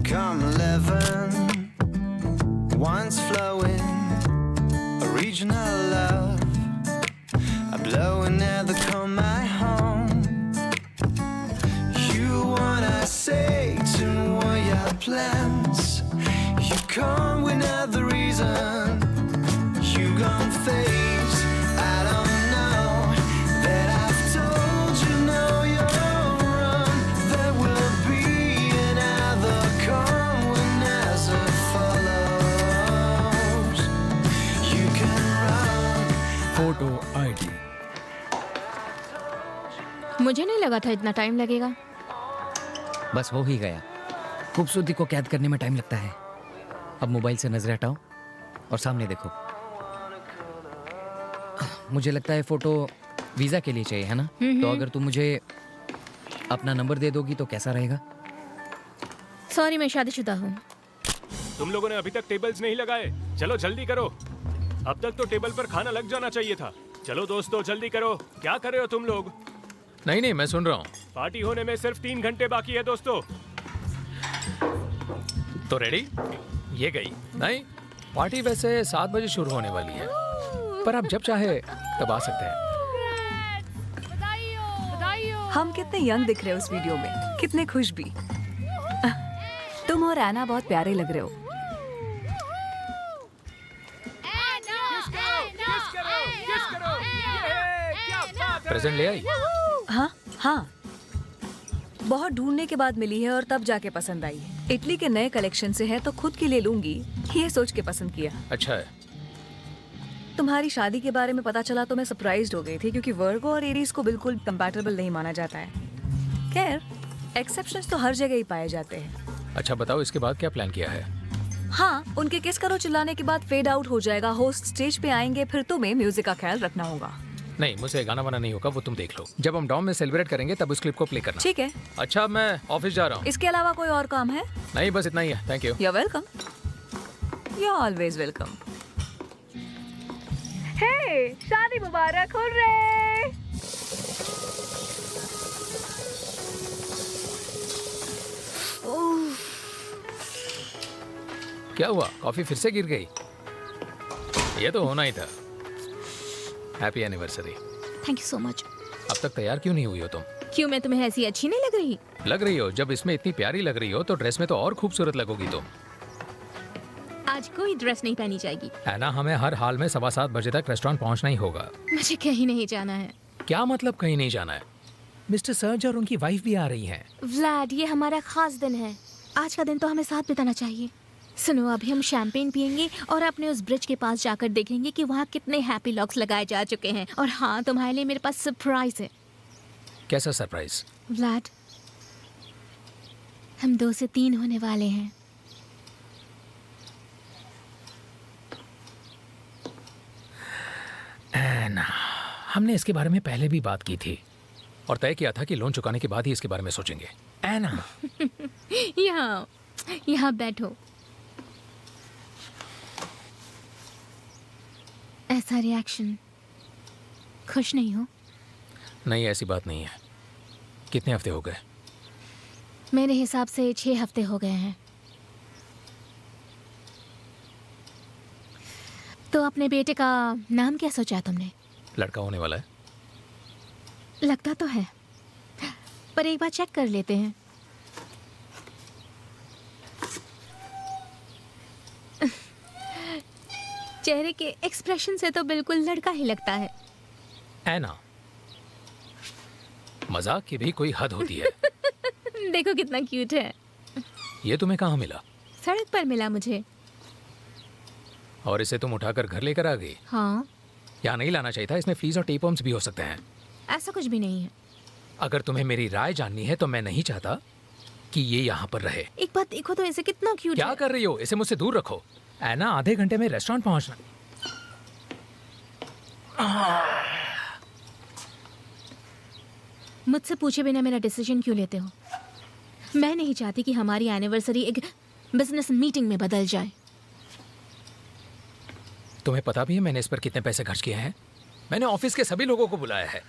come living, once flowing, original love, a blowing air that call my home. You wanna say to all your plans, you come with another reason, you gon' face. I don't know that I've told you no, you're wrong. There will be another come when as it follows. You can run. Photo ID. मुझे नहीं लगा था इतना time लगेगा। बस हो ही गया। खूबसूरती को कैद करने में टाइम लगता है। अब मोबाइल से नजर हटाओ और सामने देखो। मुझे लगता है फोटो वीजा के लिए चाहिए, है ना? तो अगर तुम मुझे अपना नंबर दे दोगी तो कैसा रहेगा? सॉरी, मैं शादीशुदा हूँ। तुम लोगों ने अभी तक टेबल्स नहीं लगाए। चलो जल्दी करो, अब तक तो टेबल पर खाना लग जाना चाहिए था। चलो दोस्तों जल्दी करो। क्या कर रहे हो तुम लोग? नहीं, मैं सुन रहा हूँ। पार्टी होने में सिर्फ 3 घंटे बाकी है दोस्तों। तो रेडी? ये गई। नहीं, पार्टी वैसे 7 बजे शुरू होने वाली है, पर आप जब चाहे तब आ सकते हैं। हम कितने यंग दिख रहे हो उस वीडियो में, कितने खुश भी। तुम और एना बहुत प्यारे लग रहे हो। प्रेजेंट ले आई? हाँ, बहुत ढूंढने के बाद मिली है और तब जाके पसंद आई है। इटली के नए कलेक्शन से है तो खुद के लिए लूंगी, ये सोच के पसंद किया। अच्छा है। तुम्हारी शादी के बारे में पता चला तो मैं सरप्राइज्ड हो गई थी, क्योंकि वर्गो और एरीज को बिल्कुल कंपैटिबल नहीं माना जाता है। खैर, एक्सेप्शंस तो हर जगह ही पाए जाते हैं। अच्छा बताओ, इसके बाद क्या प्लान किया है? हाँ, उनके किस करो चिल्लाने के बाद फेड आउट हो जाएगा, होस्ट स्टेज पे आएंगे, फिर तुम्हें म्यूजिक का ख्याल रखना होगा। नहीं, मुझे गाना वाना नहीं होगा, वो तुम देख लो। जब हम डॉम में सेलिब्रेट करेंगे तब उस क्लिप को प्ले करना। ठीक है। अच्छा, मैं ऑफिस जा रहा हूँ। इसके अलावा कोई और काम है? नहीं, बस इतना ही है। Thank you. You're welcome. You're always welcome. Hey, शादी मुबारक हो रे। क्या हुआ? कॉफी फिर से गिर गई? ये तो होना ही था। Happy anniversary. Thank you so much. अब तक तैयार क्यों नहीं हुई हो तुम? क्यों, मैं तुम्हें ऐसी अच्छी नहीं लग रही? लग रही हो। जब इसमें इतनी प्यारी लग रही हो तो ड्रेस में तो और खूबसूरत लगोगी तुम। आज कोई ड्रेस नहीं पहनी जाएगी। है ना, हमें हर हाल में 7:15 बजे तक रेस्टोरेंट पहुंचना ही होगा। मुझे कहीं नहीं जाना है। क्या मतलब कहीं नहीं जाना है? मिस्टर सर्ज और उनकी वाइफ भी आ रही हैं। व्लाड, ये हमारा खास दिन है। आज का दिन तो हमें साथ बिताना चाहिए। सुनो, अभी हम शैंपेन पियेंगे और अपने उस ब्रिज के पास जाकर देखेंगे कि वहाँ कितने हैप्पी लॉक्स लगाए जा चुके हैं। और हाँ, तुम्हारे लिए मेरे पास सरप्राइज है। कैसा सरप्राइज? व्लाड, हम 2 से 3 होने वाले हैं। एना, हमने इसके बारे में पहले भी बात की थी और तय किया था कि लोन चुकाने के बाद ही इसके बारे में सोचेंगे। एना, यहाँ बैठो। ऐसा रिएक्शन, खुश नहीं हो? नहीं, ऐसी बात नहीं है। कितने हफ्ते हो गए? मेरे हिसाब से 6 हफ्ते हो गए हैं। तो अपने बेटे का नाम क्या सोचा तुमने? लड़का होने वाला है। लगता तो है, पर एक बार चेक कर लेते हैं। चेहरे के एक्सप्रेशन से तो बिल्कुल लड़का ही लगता है। एना, मजाक की भी कोई हद होती है। देखो कितना क्यूट है। ये तुम्हें कहाँ मिला? सड़क पर मिला मुझे। और इसे तुम उठाकर घर लेकर आ गई? हाँ। यहाँ नहीं लाना चाहिए था, इसमें फ्लीज और टेपवर्म्स भी हो सकते हैं। ऐसा कुछ भी नहीं है। अगर तुम्हें मेरी राय जाननी है तो मैं नहीं चाहता कि ये यहाँ पर रहे। एक बात देखो तो, इसे कितना क्यूट क्या है। कर रही हो? इसे मुझसे दूर रखो। एना, आधे घंटे में रेस्टोरेंट पहुंचना। मुझसे पूछे बिना मेरा डिसीजन क्यों लेते हो? मैं नहीं चाहती कि हमारी एनिवर्सरी एक बिजनेस मीटिंग में बदल जाए। तुम्हें पता भी है मैंने इस पर कितने पैसे खर्च किए हैं? मैंने ऑफिस के सभी लोगों को बुलाया है।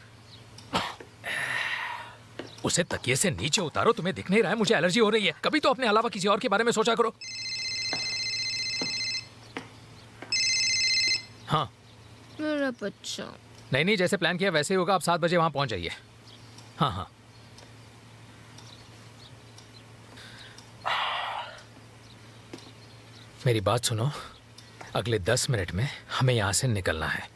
उसे तकिए से नीचे उतारो, तुम्हें दिख नहीं रहा है मुझे एलर्जी हो रही है। कभी तो अपने अलावा किसी और के बारे में सोचा करो। हाँ मेरा बच्चा। नहीं नहीं, जैसे प्लान किया वैसे ही होगा। आप 7 बजे वहां पहुंच जाइए। हाँ हाँ। मेरी बात सुनो, अगले 10 मिनट में हमें यहां से निकलना है।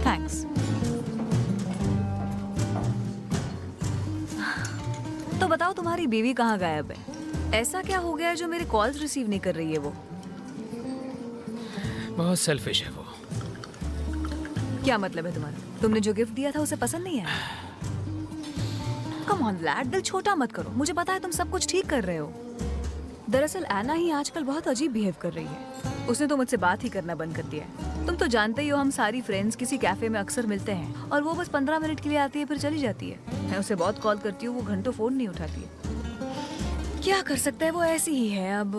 थैंक्स। तो बताओ तुम्हारी बीवी कहाँ गायब है? ऐसा क्या हो गया है जो मेरे कॉल्स रिसीव नहीं कर रही है वो? बहुत सेल्फिश है वो। क्या मतलब है तुम्हारा? तुमने जो गिफ्ट दिया था उसे पसंद नहीं आया? कम ऑन लैड, दिल छोटा मत करो। मुझे पता है तुम सब कुछ ठीक कर रहे हो। दरअसल एना ही आजकल बहुत अजीब बिहेव कर रही है। उसने तो मुझसे बात ही करना बंद कर दिया है। तुम तो जानते ही हो, हम सारी फ्रेंड्स किसी कैफे में अक्सर मिलते हैं और वो बस 15 मिनट के लिए आती है फिर चली जाती है। मैं उसे बहुत कॉल करती हूँ, वो घंटों फोन नहीं उठाती है। क्या कर सकते हैं, वो ऐसी ही है। अब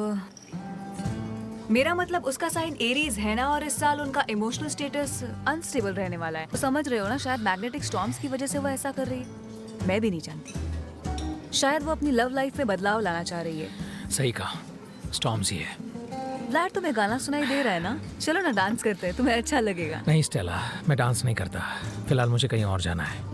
मेरा मतलब उसका साइन एरीज है ना, और इस साल उनका इमोशनल स्टेटस अनस्टेबल रहने वाला है। तो समझ रहे हो ना, शायद मैग्नेटिक स्टॉर्म्स की वजह से वो ऐसा कर रही है। मैं भी नहीं जानती। शायद वो अपनी लव लाइफ में बदलाव लाना चाह रही है। सही कहा, स्टॉर्म्स ही है। लैड, तुम्हें गाना सुनाई दे रहा है ना? चलो ना डांस करते हैं, तुम्हें अच्छा लगेगा। नहीं स्टेला, मैं डांस नहीं करता। फिलहाल मुझे कहीं और जाना है।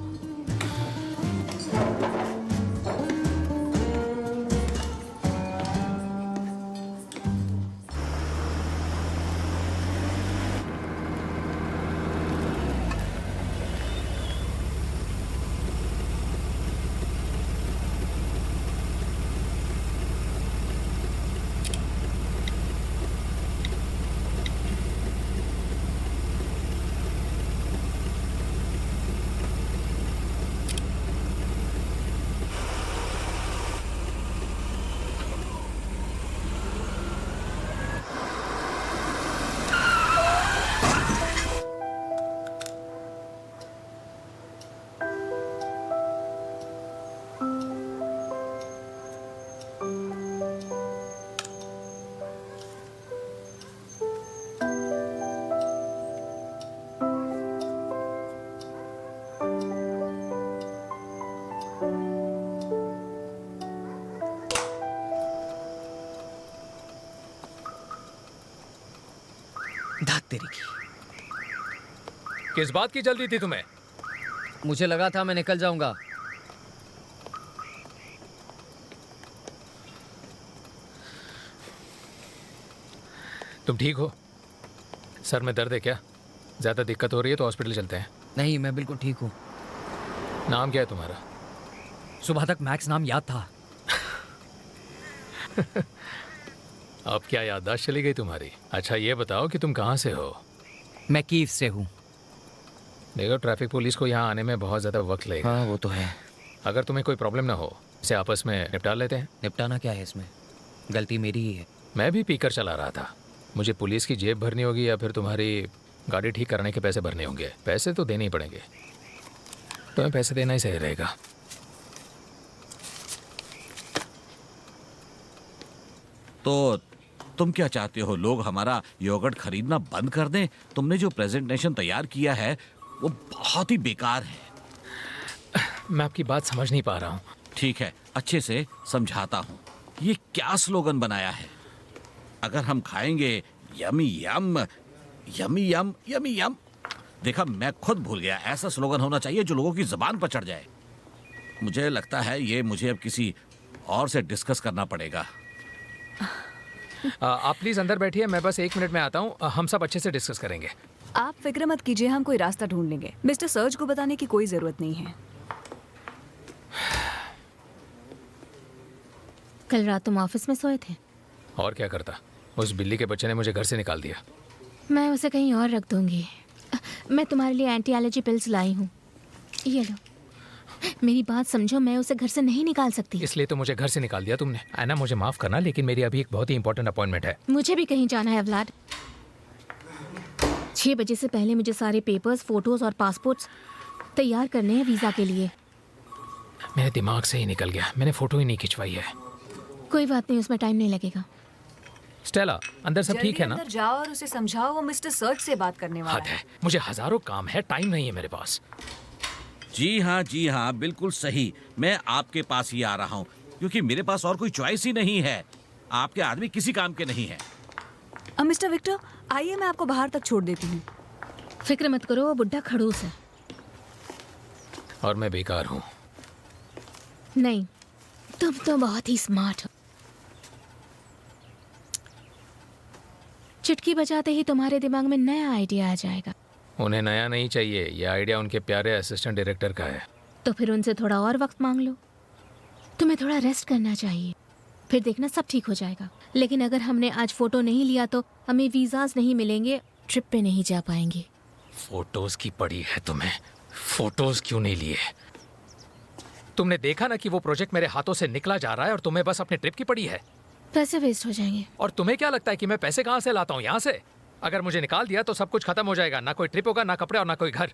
धाक तेरी की। किस बात की जल्दी थी तुम्हें? मुझे लगा था मैं निकल जाऊंगा। तुम ठीक हो? सर में दर्द है क्या? ज्यादा दिक्कत हो रही है तो हॉस्पिटल चलते हैं। नहीं, मैं बिल्कुल ठीक हूँ। नाम क्या है तुम्हारा? सुबह तक मैक्स नाम याद था। अब क्या याददाश्त चली गई तुम्हारी? अच्छा ये बताओ कि तुम कहाँ से हो? मैं कीव से हूँ। देखो, ट्रैफिक पुलिस को यहाँ आने में बहुत ज़्यादा वक्त लगेगा। हाँ वो तो है। अगर तुम्हें कोई प्रॉब्लम ना हो, इसे आपस में निपटा लेते हैं। निपटाना क्या है इसमें? गलती मेरी ही है। मैं भी पीकर चला रहा था। मुझे पुलिस की जेब भरनी होगी या फिर तुम्हारी गाड़ी ठीक करने के पैसे भरने होंगे। पैसे तो देने ही पड़ेंगे। तुम्हें पैसे देना ही सही रहेगा। तो तुम क्या चाहते हो, लोग हमारा योगर्ट खरीदना बंद कर दें? तुमने जो प्रेजेंटेशन तैयार किया है वो बहुत ही बेकार है। मैं आपकी बात समझ नहीं पा रहा हूँ। ठीक है, अच्छे से समझाता हूँ। ये क्या स्लोगन बनाया है? अगर हम खाएंगे यमी यम, यमी यम, यमी यम। देखा, मैं खुद भूल गया। ऐसा स्लोगन होना चाहिए जो लोगों की जुबान पर चढ़ जाए। मुझे लगता है ये मुझे अब किसी और से डिस्कस करना पड़ेगा। आप प्लीज़ अंदर बैठिए, मैं बस 1 मिनट में आता हूँ। हम सब अच्छे से डिस्कस करेंगे। आप फिक्र मत कीजिए, हम कोई रास्ता ढूंढ लेंगे। मिस्टर सर्ज को बताने की कोई जरूरत नहीं है। कल रात तुम ऑफिस में सोए थे? और क्या करता, उस बिल्ली के बच्चे ने मुझे घर से निकाल दिया। मैं उसे कहीं और रख दूंगी। मैं तुम्हारे लिए एंटी एलर्जी पिल्स लाई हूँ, ये लो। मेरी बात समझो, मैं उसे घर से नहीं निकाल सकती। इसलिए तो मुझे घर से निकाल दिया तुमने। ऐना, मुझे माफ़ करना, लेकिन मेरी अभी एक बहुत ही इंपॉर्टेंट अपॉइंटमेंट है। मुझे भी कहीं जाना है व्लाड। 6 बजे से पहले मुझे सारे पेपर्स, फोटोज और पासपोर्ट्स तैयार करने हैं वीज़ा के लिए। मेरे दिमाग से ही निकल गया, मैंने फ़ोटो ही नहीं खिंचवाई है। कोई बात नहीं, उसमें टाइम नहीं लगेगा। स्टेला, अंदर सब ठीक है ना? अंदर जाओ और उसे समझाओ, वो मिस्टर सर्ज से बात करने वाला हद है, मुझे हज़ारों काम है, टाइम नहीं है मेरे पास। जी हाँ, बिल्कुल सही। मैं आपके पास ही आ रहा हूँ क्योंकि मेरे पास और कोई चॉइस ही नहीं है। आपके आदमी किसी काम के नहीं है। मिस्टर विक्टर, आइए मैं आपको बाहर तक छोड़ देती हूँ। फिक्र मत करो, वो बुढ़ा खड़ूस है। और मैं बेकार हूँ। नहीं, तुम तो बहुत ही स्मार्ट हो। चुटकी बजाते ही तुम्हारे दिमाग में नया आइडिया आ जाएगा। उन्हें नया नहीं चाहिए, ये आइडिया उनके प्यारे असिस्टेंट डायरेक्टर का है। तो फिर उनसे थोड़ा और वक्त मांग लो। तुम्हें थोड़ा रेस्ट करना चाहिए, फिर देखना सब ठीक हो जाएगा। लेकिन अगर हमने आज फोटो नहीं लिया तो हमें वीज़ाज नहीं मिलेंगे, ट्रिप पे नहीं जा पाएंगे। फोटोज की पड़ी है तुम्हें, फोटोज क्यों नहीं लिए? तुमने देखा ना कि वो प्रोजेक्ट मेरे हाथों से निकला जा रहा है और तुम्हें बस अपने ट्रिप की पड़ी है। पैसे वेस्ट हो जाएंगे। और तुम्हें क्या लगता है कि मैं पैसे कहाँ से लाता हूँ? यहाँ से। अगर मुझे निकाल दिया तो सब कुछ खत्म हो जाएगा, ना कोई ट्रिप होगा, ना कपड़े और ना कोई घर।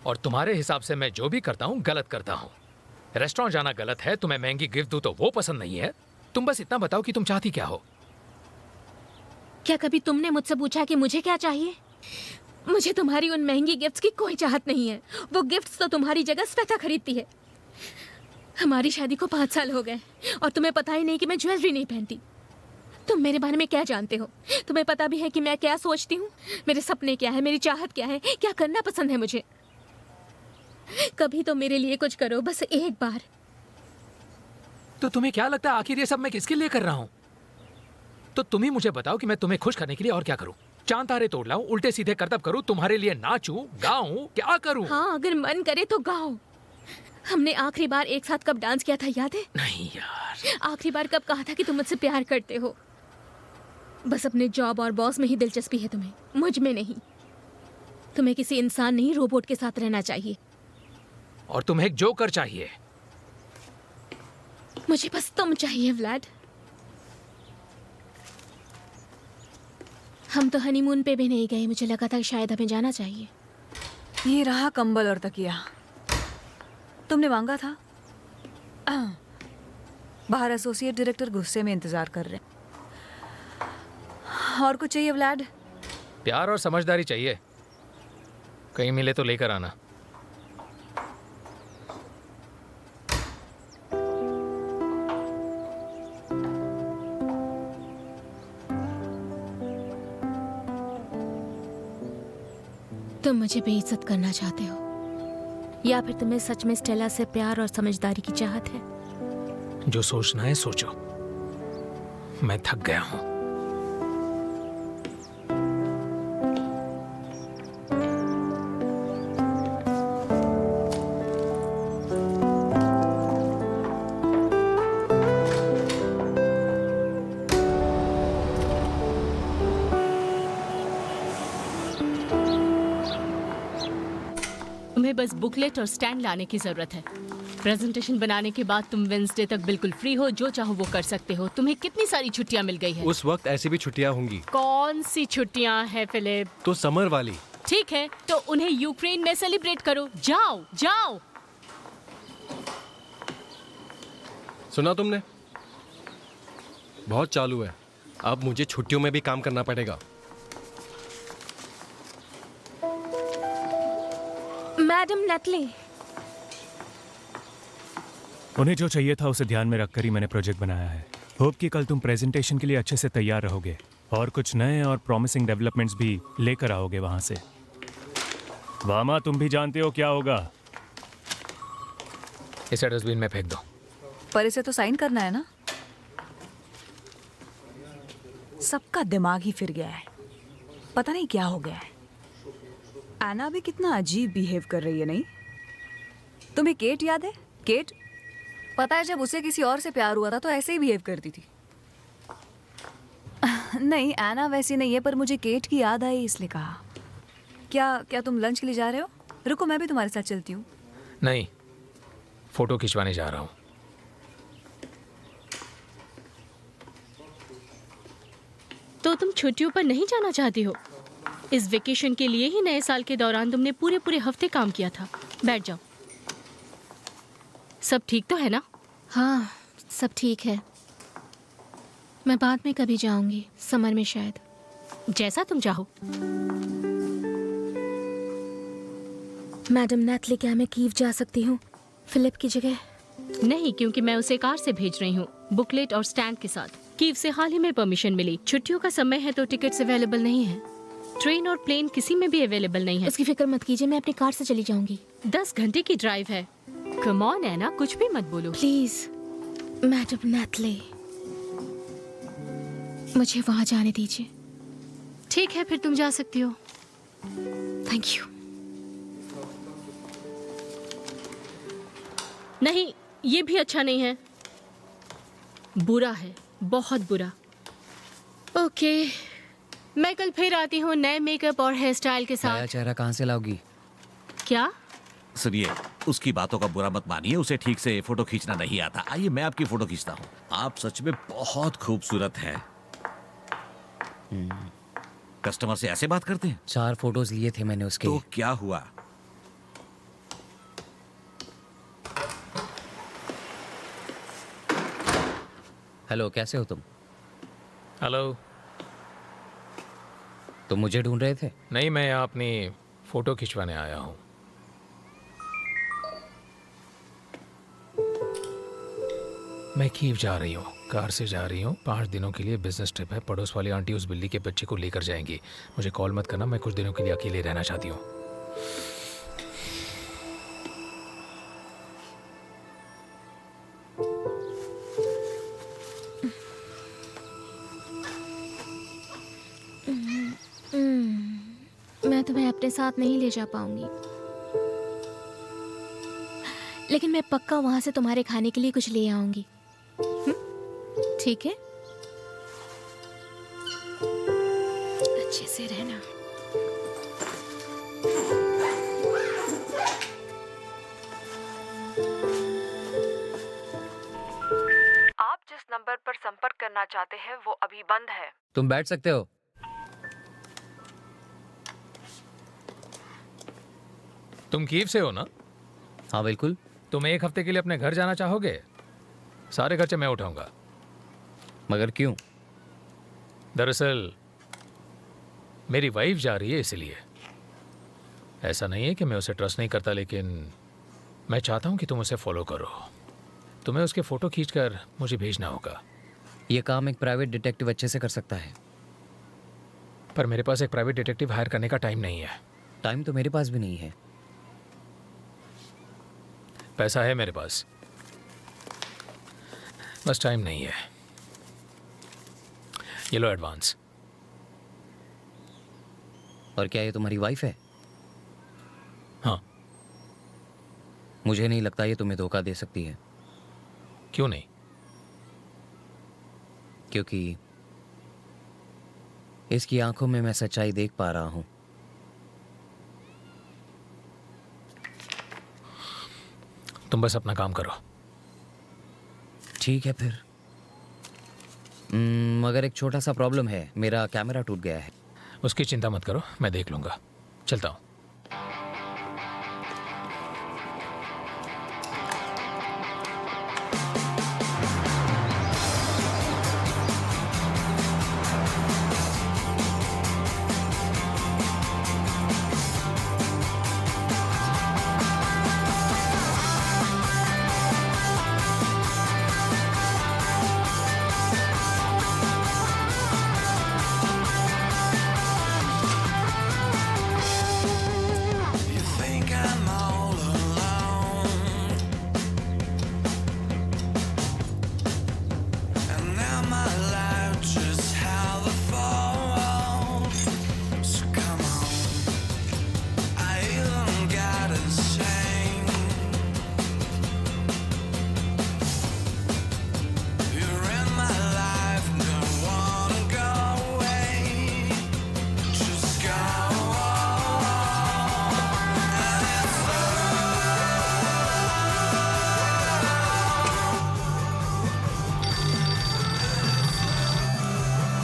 और तुम्हारे हिसाब से मैं जो भी करता हूँ गलत करता हूँ। रेस्टोरेंट जाना गलत है, तुम्हें महंगी गिफ्ट दूँ तो वो पसंद नहीं है। तुम बस इतना बताओ कि तुम चाहती क्या हो। क्या कभी तुमने मुझसे पूछा कि मुझे क्या चाहिए? मुझे तुम्हारी उन महंगी गिफ्ट्स की कोई चाहत नहीं है। वो गिफ्ट्स तो तुम्हारी जगह श्वेता खरीदती है। हमारी शादी को 5 साल हो गए और तुम्हें पता ही नहीं कि मैं ज्वेलरी नहीं पहनती। तुम मेरे बारे में क्या जानते हो? तुम्हें पता भी है कि मैं क्या सोचती हूँ, मेरे सपने क्या है, मेरी चाहत क्या है, क्या करना पसंद है मुझे। कभी तो मेरे लिए कुछ करो, बस एक बार। तो तुम्हें क्या लगता है आखिर ये सब मैं किसके लिए कर रहा हूँ? तो तुम ही मुझे बताओ कि मैं तुम्हें खुश करने के लिए और क्या करूँ? चांद तारे तोड़ लाऊं, उल्टे सीधे करतब करूँ, तुम्हारे लिए नाचूं, गाऊं, क्या करूँ? हाँ, अगर मन करे तो गाओ। हमने आखिरी बार एक साथ कब डांस किया था, याद है? नहीं यार। आखिरी बार कब कहा था कि तुम मुझसे प्यार करते हो? बस अपने जॉब और बॉस में ही दिलचस्पी है तुम्हें, मुझ में नहीं। तुम्हें किसी इंसान नहीं, रोबोट के साथ रहना चाहिए। और तुम्हें एक जोकर चाहिए। मुझे बस तुम चाहिए व्लाड। हम तो हनीमून पे भी नहीं गए, मुझे लगा था कि शायद हमें जाना चाहिए। ये रहा कंबल और तकिया, तुमने मांगा था। बाहर एसोसिएट डायरेक्टर गुस्से में इंतजार कर रहे हैं। और कुछ चाहिए व्लाड? प्यार और समझदारी चाहिए। कहीं मिले तो लेकर आना। तुम मुझे बेइज्जत करना चाहते हो या फिर तुम्हें सच में स्टेला से प्यार और समझदारी की चाहत है? जो सोचना है सोचो, मैं थक गया हूं। तुम्हें बस बुकलेट और स्टैंड लाने की जरूरत है। प्रेजेंटेशन बनाने के बाद तुम वेंसडे तक बिल्कुल फ्री हो, जो चाहो वो कर सकते हो। तुम्हें कितनी सारी छुट्टियां मिल गई है? उस वक्त ऐसी भी छुट्टियां होंगी। कौन सी छुट्टियां हैं फिलिप? तो समर वाली। ठीक है, तो उन्हें यूक्रेन में सेलिब्रेट करो। जाओ जाओ। सुना तुमने? बहुत चालू है। अब मुझे छुट्टियों में भी काम करना पड़ेगा। मैडम नेटली, उन्हें जो चाहिए था उसे ध्यान में रखकर ही मैंने प्रोजेक्ट बनाया है। होप कि कल तुम प्रेजेंटेशन के लिए अच्छे से तैयार रहोगे और कुछ नए और प्रॉमिसिंग डेवलपमेंट्स भी लेकर आओगे वहां से। वामा, तुम भी जानते हो क्या होगा। इसे डस्टबिन में फेंक दो। पर इसे तो साइन करना है ना? सबका दिमाग ही फिर गया है, पता नहीं क्या हो गया है। एना भी कितना अजीब बिहेव कर रही है, नहीं? तुम्हें केट याद है? केट, पता है जब उसे किसी और से प्यार हुआ था तो ऐसे ही बिहेव करती थी। नहीं, एना वैसी नहीं है, पर मुझे केट की याद आई इसलिए कहा। क्या तुम लंच के लिए जा रहे हो? रुको, मैं भी तुम्हारे साथ चलती हूँ। नहीं, फोटो खिंचवाने जा रहा हूँ। तो तुम छुट्टियों पर नहीं जाना चाहती हो? इस वेकेशन के लिए ही नए साल के दौरान तुमने पूरे हफ्ते काम किया था। बैठ जाओ। सब ठीक तो है ना? हाँ, सब ठीक है। मैं बाद में कभी जाऊंगी, समर में शायद। जैसा तुम चाहो। मैडम नेटली, क्या मैं कीव जा सकती हूँ फिलिप की जगह? नहीं, क्योंकि मैं उसे कार से भेज रही हूँ, बुकलेट और स्टैंड के साथ। कीव से हाल ही में परमिशन मिली। छुट्टियों का समय है तो टिकट्स अवेलेबल नहीं है। ट्रेन और प्लेन किसी में भी अवेलेबल नहीं है। उसकी फिक्र मत कीजिए, मैं अपनी कार से चली जाऊंगी। 10 घंटे की ड्राइव है। कम ऑन है ना, कुछ भी मत बोलो। प्लीज मैडम नेटली, मुझे वहां जाने दीजिए। ठीक है, फिर तुम जा सकती हो। Thank you. नहीं, ये भी अच्छा नहीं है। बुरा है, बहुत बुरा। ओके, मैं कल फिर आती हूँ नए मेकअप और हेयर स्टाइल के नया साथ। चेहरा कहाँ से लाओगी? क्या? सुनिए, उसकी बातों का बुरा मत मानिए, उसे ठीक से फोटो खींचना नहीं आता। आइए मैं आपकी फोटो खींचता हूँ। आप सच में बहुत खूबसूरत हैं। कस्टमर से ऐसे बात करते हैं? 4 फोटोज लिए थे मैंने उसके। तो क्या हुआ? हेलो, कैसे हो तुम? हेलो। तुम मुझे ढूंढ रहे थे? नहीं, मैं यहाँ अपनी फोटो खिंचवाने आया हूँ। मैं कीव जा रही हूँ, कार से जा रही हूँ। 5 दिनों के लिए बिजनेस ट्रिप है। पड़ोस वाली आंटी उस बिल्ली के बच्चे को लेकर जाएंगी। मुझे कॉल मत करना, मैं कुछ दिनों के लिए अकेले रहना चाहती हूँ। मैं तुम्हें अपने साथ नहीं ले जा पाऊंगी, लेकिन मैं पक्का वहां से तुम्हारे खाने के लिए कुछ ले आऊंगी। ठीक है? अच्छे से रहना। आप जिस नंबर पर संपर्क करना चाहते हैं वो अभी बंद है। तुम बैठ सकते हो। तुम कीव से हो ना? हाँ बिल्कुल। तुम 1 हफ्ते के लिए अपने घर जाना चाहोगे? सारे खर्चे मैं उठाऊंगा। मगर क्यों? दरअसल मेरी वाइफ जा रही है, इसलिए। ऐसा नहीं है कि मैं उसे ट्रस्ट नहीं करता, लेकिन मैं चाहता हूं कि तुम उसे फॉलो करो। तुम्हें उसके फोटो खींचकर मुझे भेजना होगा। ये काम एक प्राइवेट डिटेक्टिव अच्छे से कर सकता है। पर मेरे पास एक प्राइवेट डिटेक्टिव हायर करने का टाइम नहीं है। टाइम तो मेरे पास भी नहीं है। पैसा है मेरे पास, बस टाइम नहीं है। ये लो एडवांस। और क्या ये तुम्हारी वाइफ है? हाँ। मुझे नहीं लगता ये तुम्हें धोखा दे सकती है। क्यों नहीं? क्योंकि इसकी आंखों में मैं सच्चाई देख पा रहा हूं। तुम बस अपना काम करो। ठीक है फिर। मगर एक छोटा सा प्रॉब्लम है, मेरा कैमरा टूट गया है। उसकी चिंता मत करो, मैं देख लूंगा। चलता हूँ।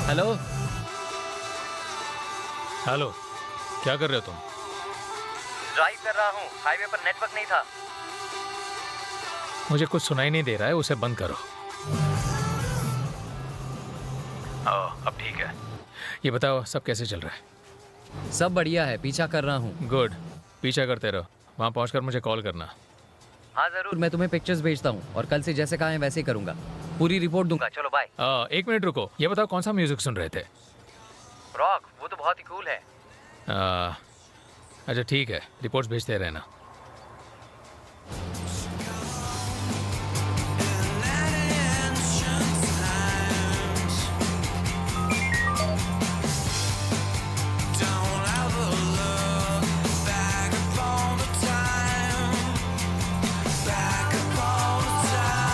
हेलो। हेलो, क्या कर रहे हो तुम? ड्राइव कर रहा हूँ, हाईवे पर नेटवर्क नहीं था। मुझे कुछ सुनाई नहीं दे रहा है, उसे बंद करो। अब ठीक है। ये बताओ सब कैसे चल रहा है? सब बढ़िया है, पीछा कर रहा हूँ। गुड, पीछा करते रहो। वहाँ पहुँचकर मुझे कॉल करना। हाँ जरूर, मैं तुम्हें पिक्चर्स भेजता हूँ और कल से जैसे कहा है वैसे ही करूँगा। पूरी रिपोर्ट दूंगा। चलो बाय। 1 मिनट रुको, ये बताओ कौन सा म्यूजिक सुन रहे थे? रॉक, वो तो बहुत ही कूल है। अच्छा ठीक है, रिपोर्ट्स भेजते रहना। Don't ever look back upon the time, back upon the time.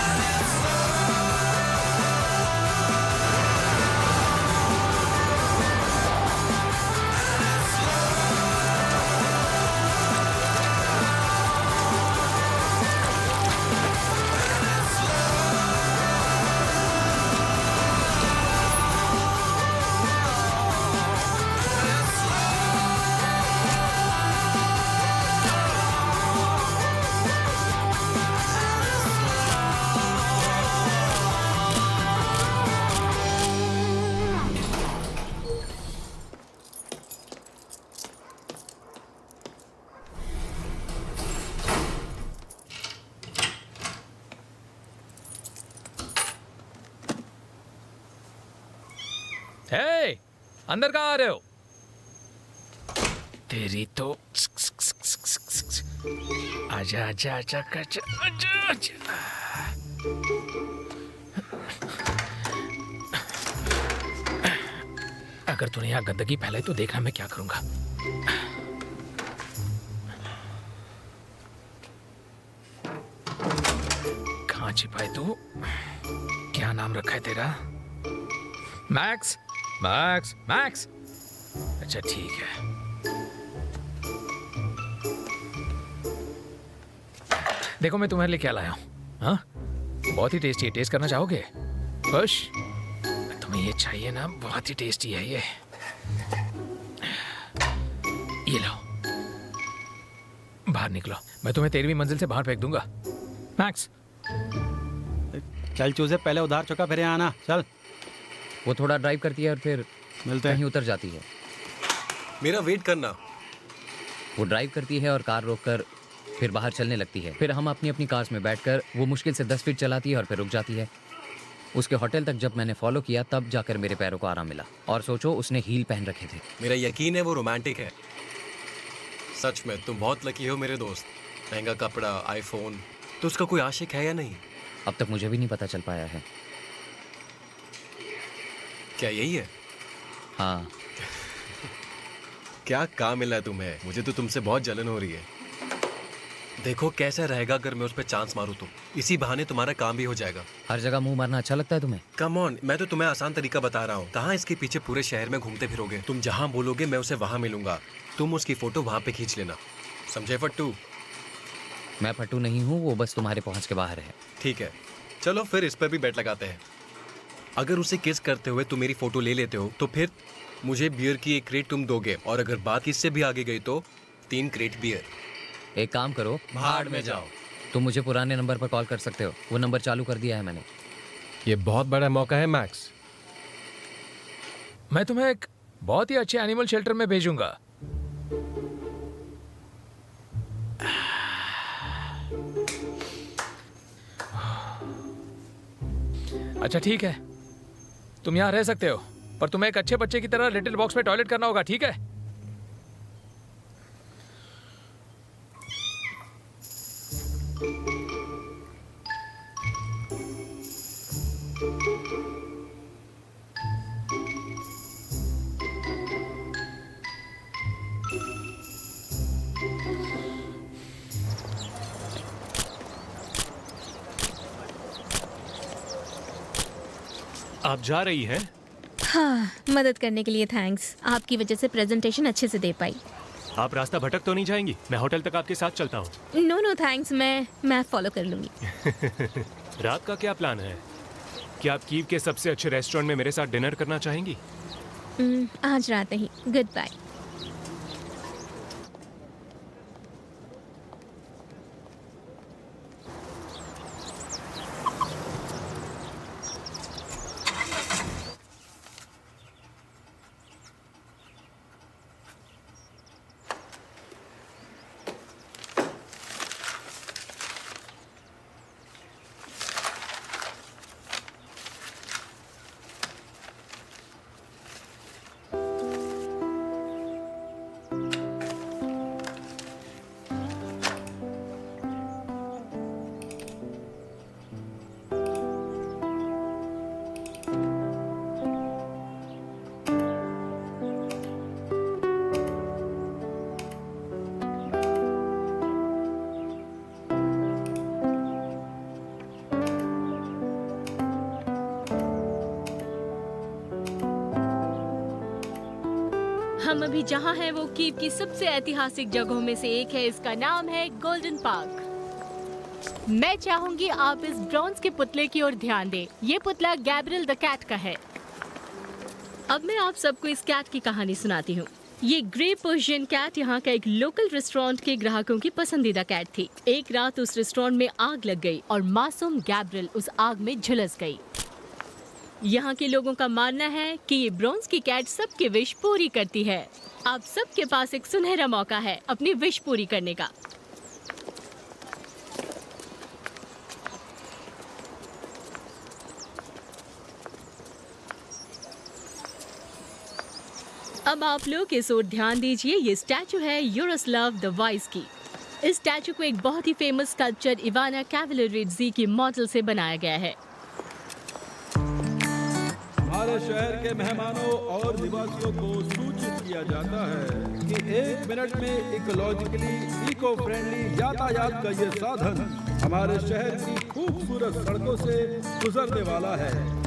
And it's हे, अंदर कहाँ आ रहे हो? तेरी तो आजा आजा आजा आजा आजा आजा। अगर तूने यहाँ गंदगी फैलाई तो देखना मैं क्या करूंगा। कहाँ छिपाए तू? क्या नाम रखा है तेरा? मैक्स? मैक्स मैक्स, अच्छा ठीक है। देखो मैं तुम्हारे लिए क्या लाया हूँ। हाँ, बहुत ही टेस्टी है, टेस्ट करना चाहोगे? खुश? तुम्हें ये चाहिए ना, बहुत ही टेस्टी है ये लो, बाहर निकलो, मैं तुम्हें 13वीं मंजिल से बाहर फेंक दूंगा। मैक्स चल चूजे, पहले उधार चुका फिर यहाँ आना। चल। वो थोड़ा ड्राइव करती है और फिर मिलते कहीं हैं। उतर जाती है। मेरा वेट करना। वो ड्राइव करती है और कार रोककर फिर बाहर चलने लगती है। फिर हम अपनी अपनी कार्स में बैठकर वो मुश्किल से 10 फीट चलाती है और फिर रुक जाती है। उसके होटल तक जब मैंने फॉलो किया तब जाकर मेरे पैरों को आराम मिला। और सोचो, उसने हील पहन रखे थे। मेरा यकीन है वो रोमांटिक है। सच में तुम बहुत लकी हो मेरे दोस्त। महंगा कपड़ा, आईफोन। तो उसका कोई आशिक है या नहीं? अब तक मुझे भी नहीं पता चल पाया है। क्या यही है? हाँ। क्या काम मिला है तुम्हें? मुझे तो तुमसे बहुत जलन हो रही है। देखो कैसा रहेगा अगर मैं उस पर चांस मारूं तो। इसी बहाने तुम्हारा काम भी हो जाएगा। हर जगह मुंह मारना अच्छा लगता है तुम्हें? कम ऑन, मैं तो तुम्हें आसान तरीका बता रहा हूँ। कहाँ इसके पीछे पूरे शहर में घूमते फिरोगे? तुम जहाँ बोलोगे मैं उसे वहाँ मिलूंगा। तुम उसकी फोटो वहाँ पे खींच लेना, समझे फट्टू? मैं फट्टू नहीं हूँ, वो बस तुम्हारे पहुँच के बाहर है। ठीक है, चलो फिर इस पर भी बेट लगाते हैं। अगर उसे किस करते हुए तुम मेरी फोटो ले लेते हो तो फिर मुझे बियर की 1 क्रेट तुम दोगे, और अगर बात इससे भी आगे गई तो 3 क्रेट बियर। एक काम करो, भाड़ में जाओ। तुम मुझे पुराने नंबर पर कॉल कर सकते हो, वो नंबर चालू कर दिया है मैंने। ये बहुत बड़ा मौका है मैक्स। मैं तुम्हें एक बहुत ही अच्छे एनिमल शेल्टर में भेजूंगा। अच्छा ठीक है, तुम यहाँ रह सकते हो, पर तुम्हें एक अच्छे बच्चे की तरह लिटिल बॉक्स में टॉयलेट करना होगा, ठीक है? आप जा रही हैं? हाँ, मदद करने के लिए थैंक्स। आपकी वजह से प्रेजेंटेशन अच्छे से दे पाई। आप रास्ता भटक तो नहीं जाएंगी? मैं होटल तक आपके साथ चलता हूँ। नो नो थैंक्स, मैं फॉलो कर लूंगी। रात का क्या प्लान है? क्या आप कीव के सबसे अच्छे रेस्टोरेंट में मेरे साथ डिनर करना चाहेंगी? आज रात ही। Good bye. हम अभी जहाँ हैं वो कीव की सबसे ऐतिहासिक जगहों में से एक है। इसका नाम है गोल्डन पार्क। मैं चाहूंगी आप इस ब्रॉन्ज के पुतले की ओर ध्यान दें। ये पुतला गैब्रियल द कैट का है। अब मैं आप सबको इस कैट की कहानी सुनाती हूँ। ये ग्रे पर्शियन कैट यहाँ का एक लोकल रेस्टोरेंट के ग्राहकों की पसंदीदा कैट थी। एक रात उस रेस्टोरेंट में आग लग गई और मासूम गैब्रियल उस आग में झुलस गई। यहाँ के लोगों का मानना है कि ये ब्रॉन्ज की कैट सबके विश पूरी करती है। आप सबके पास एक सुनहरा मौका है अपनी विश पूरी करने का। अब आप लोग इस ओर ध्यान दीजिए। ये स्टैचू है यारोस्लाव द वाइज की। इस स्टैचू को एक बहुत ही फेमस स्कल्पचर इवाना कैवलरिडजी की मॉडल से बनाया गया है। हमारे शहर के मेहमानों और निवासियों को सूचित किया जाता है कि 1 मिनट में इकोलॉजिकली इको फ्रेंडली यातायात का ये साधन हमारे शहर की खूबसूरत सड़कों से गुजरने वाला है।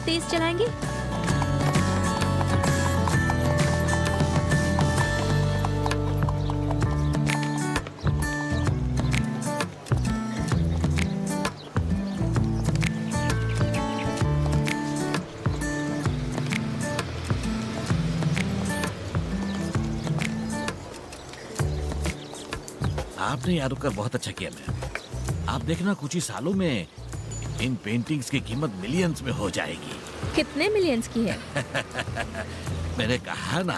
तेज चलाएंगे? आपने यहाँ रुककर बहुत अच्छा किया मैम। आप देखना कुछ ही सालों में इन पेंटिंग्स की कीमत मिलियंस में हो जाएगी। कितने मिलियंस की है? मैंने कहा ना,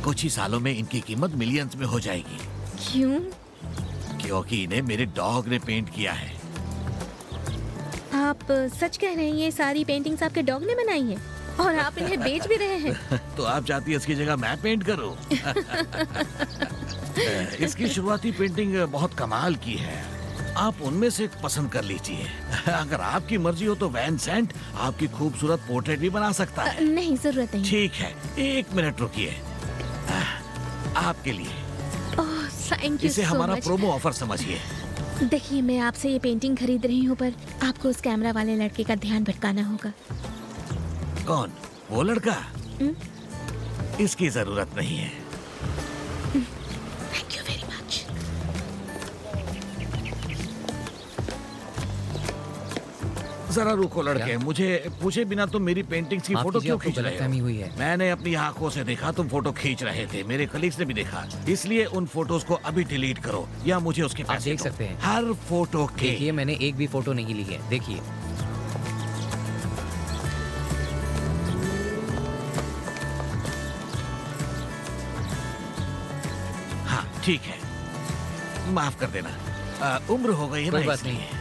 कुछ ही सालों में इनकी कीमत मिलियंस में हो जाएगी। क्यों? क्योंकि इन्हें मेरे डॉग ने पेंट किया है। आप सच कह रहे हैं? ये सारी पेंटिंग्स आपके डॉग ने बनाई हैं और आप इन्हें बेच भी रहे हैं? तो आप चाहती है इसकी जगह मैं पेंट करूं? इसकी शुरुआती पेंटिंग बहुत कमाल की है। आप उनमें से एक पसंद कर लीजिए। अगर आपकी मर्जी हो तो वैन सेंट आपकी खूबसूरत पोर्ट्रेट भी बना सकता है। नहीं, जरूरत नहीं। ठीक है, 1 मिनट रुकिए। आपके लिए थैंक यू इसे सो हमारा मच। प्रोमो ऑफर समझिए। देखिए, मैं आपसे ये पेंटिंग खरीद रही हूँ, पर आपको उस कैमरा वाले लड़के का ध्यान भटकाना होगा। कौन? वो लड़का? इसकी जरूरत नहीं है। Thank you very much. जरा रुको लड़के, मुझे पूछे बिना तुम मेरी पेंटिंग्स की माफ फोटो कीजिए, क्यों आपको खींच रहे गलतफहमी हो? हुई है। मैंने अपनी आंखों से देखा तुम फोटो खींच रहे थे। मेरे कलीग्स ने भी देखा। इसलिए उन फोटोज को अभी डिलीट करो या मुझे उसके आप पैसे देख दो। सकते हैं। हर फोटो के। देखिए, मैंने एक भी फोटो नहीं ली है। देखिए, हाँ ठीक है, माफ कर देना। उम्र हो गई है ना, कोई बात इसलिए। नहीं।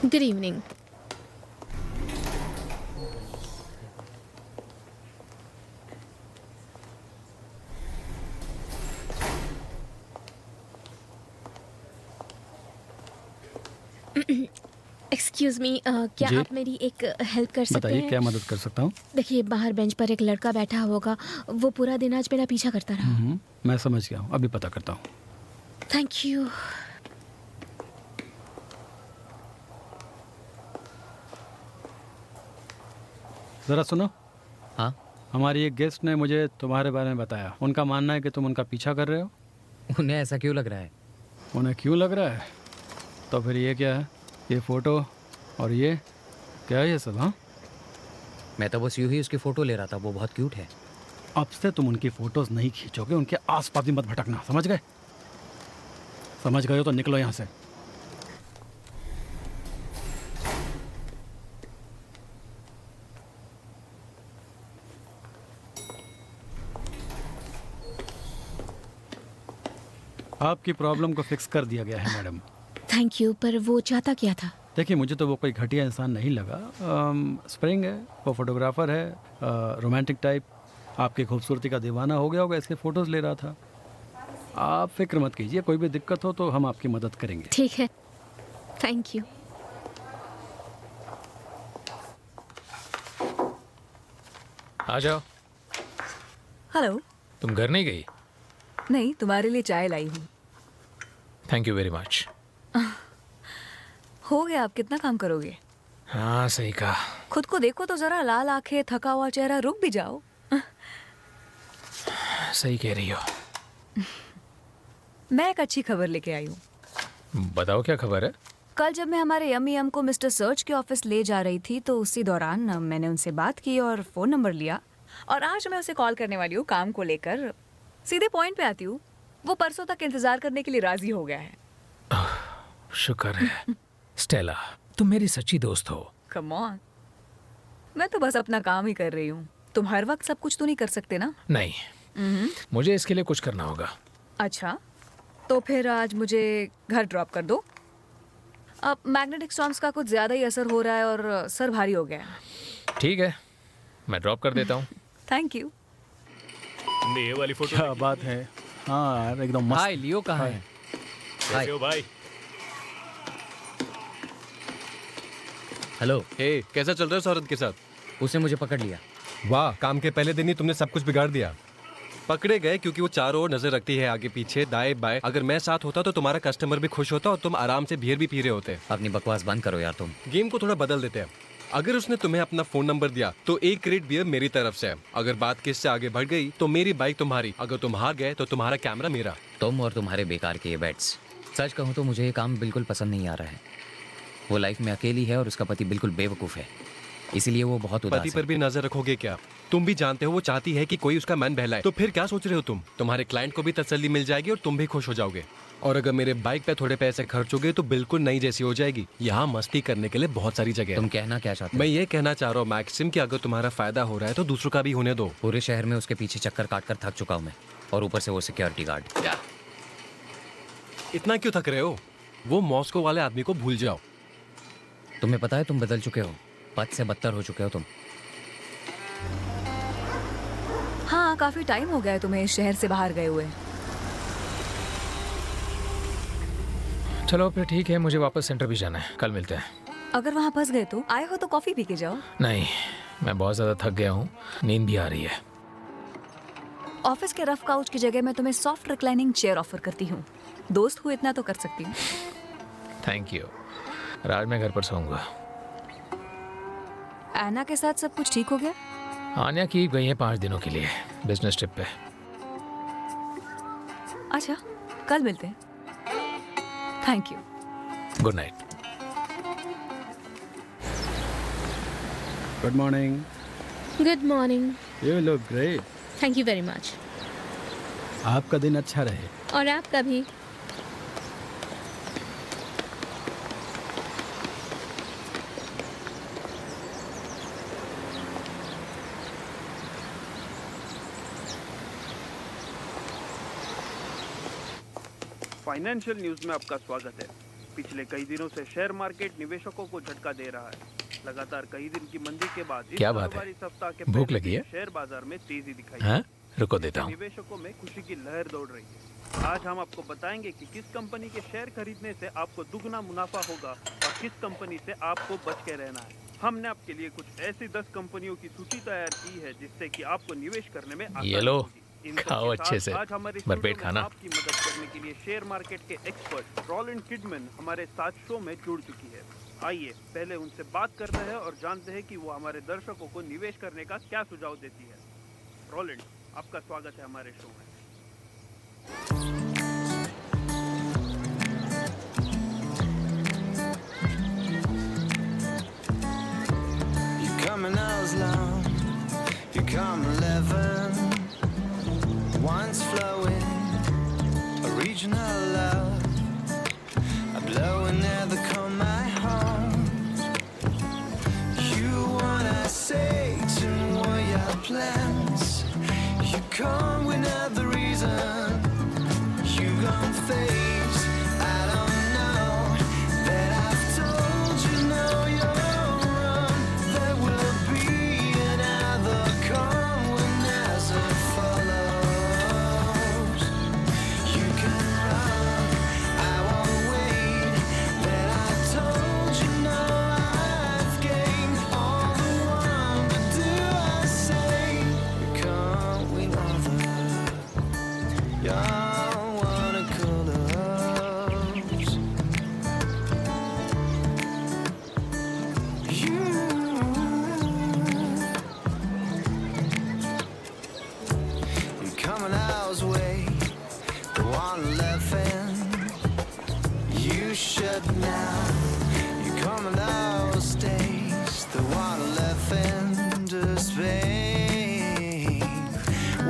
Good evening. एक्सक्यूज मी, क्या जी? आप मेरी एक हेल्प कर सकते बताइए हैं? क्या मदद कर सकता हूँ। देखिए, बाहर बेंच पर एक लड़का बैठा होगा, वो पूरा दिन आज मेरा पीछा करता रहा। मैं समझ गया हूँ, अभी पता करता हूँ। Thank you. ज़रा सुनो। हाँ? हमारी एक गेस्ट ने मुझे तुम्हारे बारे में बताया। उनका मानना है कि तुम उनका पीछा कर रहे हो। उन्हें ऐसा क्यों लग रहा है? उन्हें क्यों लग रहा है? तो फिर ये क्या है? ये फ़ोटो और ये क्या है ये सब? हाँ, मैं तो बस यूं ही उसकी फ़ोटो ले रहा था, वो बहुत क्यूट है। अब से तुम उनकी फ़ोटोज़ नहीं खींचोगे, उनके आसपास भी मत भटकना, समझ गए? समझ गए हो तो निकलो यहाँ से। आपकी प्रॉब्लम को फिक्स कर दिया गया है मैडम। थैंक यू, पर वो चाहता क्या था? देखिए, मुझे तो वो कोई घटिया इंसान नहीं लगा। स्प्रिंग है, वो फोटोग्राफर है, रोमांटिक टाइप। आपकी खूबसूरती का दीवाना हो गया होगा, इसके फ़ोटोज़ ले रहा था। आप फिक्र मत कीजिए, कोई भी दिक्कत हो तो हम आपकी मदद करेंगे। ठीक है, थैंक यू। आ जाओ। हेलो। तुम घर नहीं गई? नहीं, तुम्हारे लिए चाय लाई हूँ। Thank you very much. हो गया, आप कितना काम करोगे? हाँ, सही कहा। खुद को देखो तो जरा, लाल आंखें, थका हुआ चेहरा, रुक भी जाओ। सही कह रही हो। मैं एक अच्छी खबर लेके आई हूँ। बताओ क्या खबर है? कल जब मैं हमारे यमी यम को मिस्टर सर्च के ऑफिस ले जा रही थी तो उसी दौरान मैंने उनसे बात की और फ़ोन नंबर लिया, और आज मैं उसे कॉल करने वाली हूँ काम को लेकर। सीधे पॉइंट पे आती हूँ, वो परसों तक इंतजार करने के लिए राजी हो गया है। शुक्र है। स्टेला, तुम मेरी सच्ची दोस्त हो। कम ऑन, मैं तो बस अपना काम ही कर रही हूँ। तुम हर वक्त सब कुछ तो नहीं कर सकते ना। नहीं, मुझे इसके लिए कुछ करना होगा। अच्छा, तो फिर आज मुझे घर ड्रॉप कर दो। अब मैग्नेटिक स्टॉर्म्स का कुछ ज़्यादा ही असर हो रहा है और सर भारी हो गया है। ठीक है, मैं ड्रॉप कर देता हूँ। Thank you. तुमने ये वाली फोटो क्या बात है। हाँ यार, एकदम मस्त। हाय, लियो कहाँ है? कैसे हो भाई? हेलो। हे, कैसा चल रहा है उस औरत के साथ? उसने मुझे पकड़ लिया। वाह, काम के पहले दिन ही तुमने सब कुछ बिगाड़ दिया। पकड़े गए क्योंकि वो चारों ओर नजर रखती है, आगे पीछे दाएं बाएं। अगर मैं साथ होता तो तुम्हारा कस्टमर भी खुश होता और तुम आराम से बियर भी पी रहे होते। अपनी बकवास बंद करो यार तुम। गेम को थोड़ा बदल देते हैं। अगर उसने तुम्हें अपना फोन नंबर दिया तो एक क्रेट बियर मेरी तरफ से है। अगर बात किससे आगे बढ़ गई तो मेरी बाइक तुम्हारी। अगर तुम हार गए तो तुम्हारा कैमरा मेरा। तुम और तुम्हारे बेकार के ये बेट्स। सच कहूँ तो मुझे ये काम बिल्कुल पसंद नहीं आ रहा है। वो लाइफ में अकेली है और उसका पति बिल्कुल बेवकूफ़ है, इसीलिए वो बहुत उदास पति है। पर भी नजर रखोगे क्या? तुम भी जानते हो वो चाहती है कि कोई उसका मन बहलाए, तो फिर क्या सोच रहे हो तुम? तुम्हारे क्लाइंट को भी तसल्ली मिल जाएगी और तुम भी खुश हो जाओगे। और अगर मेरे बाइक पे थोड़े पैसे खर्चोगे तो बिल्कुल नई जैसी हो जाएगी। यहाँ मस्ती करने के लिए बहुत सारी जगह है। तुम कहना क्या चाहते हो? मैं ये कहना चाह रहा हूँ मैक्सिम कि अगर तुम्हारा फायदा हो रहा है तो दूसरों का भी होने दो। पूरे शहर में उसके पीछे चक्कर काट कर थक चुका हूँ मैं, और ऊपर से वो सिक्योरिटी गार्ड। इतना क्यों थक रहे हो? वो मॉस्को वाले आदमी को भूल जाओ। तुम्हें पता है तुम बदल चुके हो, पद से बदतर हो चुके हो तुम। हाँ, काफी टाइम हो गया है तुम्हें इस शहर से बाहर गए हुए। चलो फिर ठीक है, मुझे वापस सेंटर भी जाना है। कल मिलते हैं। अगर वहाँ फंस गए तो आए हो तो कॉफी पी के जाओ। नहीं, मैं बहुत ज़्यादा थक गया हूँ, नींद भी आ रही है। ऑफिस के रफ काउच की जगह मैं तुम्हें सॉफ्ट रिक्लाइनिंग चेयर ऑफर करती हूँ। दोस्त हूँ, इतना तो कर सकती हूँ। Thank you. राज मैं घर पर सोऊंगा। एना के साथ सब कुछ ठीक हो गया? आन्या की गई है 5 दिनों के लिए बिजनेस ट्रिप पे। अच्छा, कल मिलते हैं। Thank you. Good night. Good morning. Good morning. You look great. Thank you very much. आपका दिन अच्छा रहे। और आपका भी। फाइनेंशियल न्यूज में आपका स्वागत है। पिछले कई दिनों से शेयर मार्केट निवेशकों को झटका दे रहा है। लगातार कई दिन की मंदी के बाद इस क्या बात है? कारोबारी सप्ताह के भूख पहले लगी है? शेयर बाजार में तेजी दिखाई। हाँ? रुको देता हूँ। निवेशकों में खुशी की लहर दौड़ रही है। आज हम आपको बताएंगे कि किस कंपनी के शेयर खरीदने से आपको दुगना मुनाफा होगा और किस कंपनी से आपको बच के रहना है। हमने आपके लिए कुछ ऐसी 10 कंपनियों की सूची तैयार की है जिससे कि आपको निवेश करने में आसानी ये लो, होगी। इन सब खाओ के साथ अच्छे से, आज हमारे भरपेट स्टूडियो में खाना। आपकी मदद करने के लिए शेयर मार्केट के एक्सपर्ट रॉलिन किडमैन हमारे साथ शो में जुड़ चुकी है। आइए पहले उनसे बात करते हैं और जानते हैं कि वो हमारे दर्शकों को निवेश करने का क्या सुझाव देती है। रॉलिन, आपका स्वागत है हमारे शो में। Come an hour's long, you come 11. Wine's flowing, a regional love. A blowing air that come my home. You wanna say to all your plans. You come with another reason. You gon' face. I don't know that I've told you no, you're wrong. There will be another come when there's a follows. You can run, I won't wait. That I told you no, I've gained all the one. But do I say you come with other? Y'all wanna call us? You come an hour's way, the one laughing. You should now. You come an hour's days, the one laughing to Spain.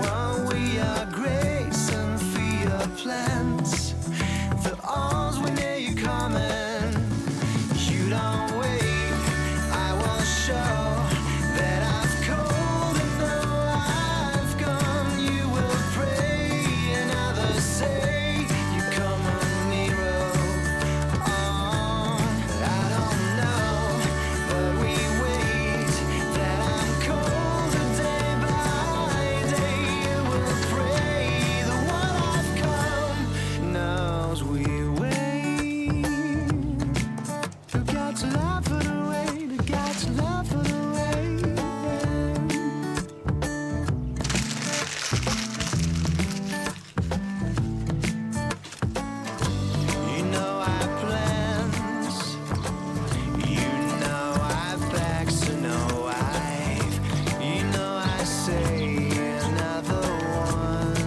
While we are grace and fear plans, the arms when you coming. You don't wait, I will show that I've called and know I've gone. You will pray and others say you come a hero. Oh, I don't know, but we wait. That I'm colder day by day. You will pray the one I've come knows we wait. You got to laugh it away, you got to laugh it away. You know our plans, you know our backs, so no I've, you know I say another one.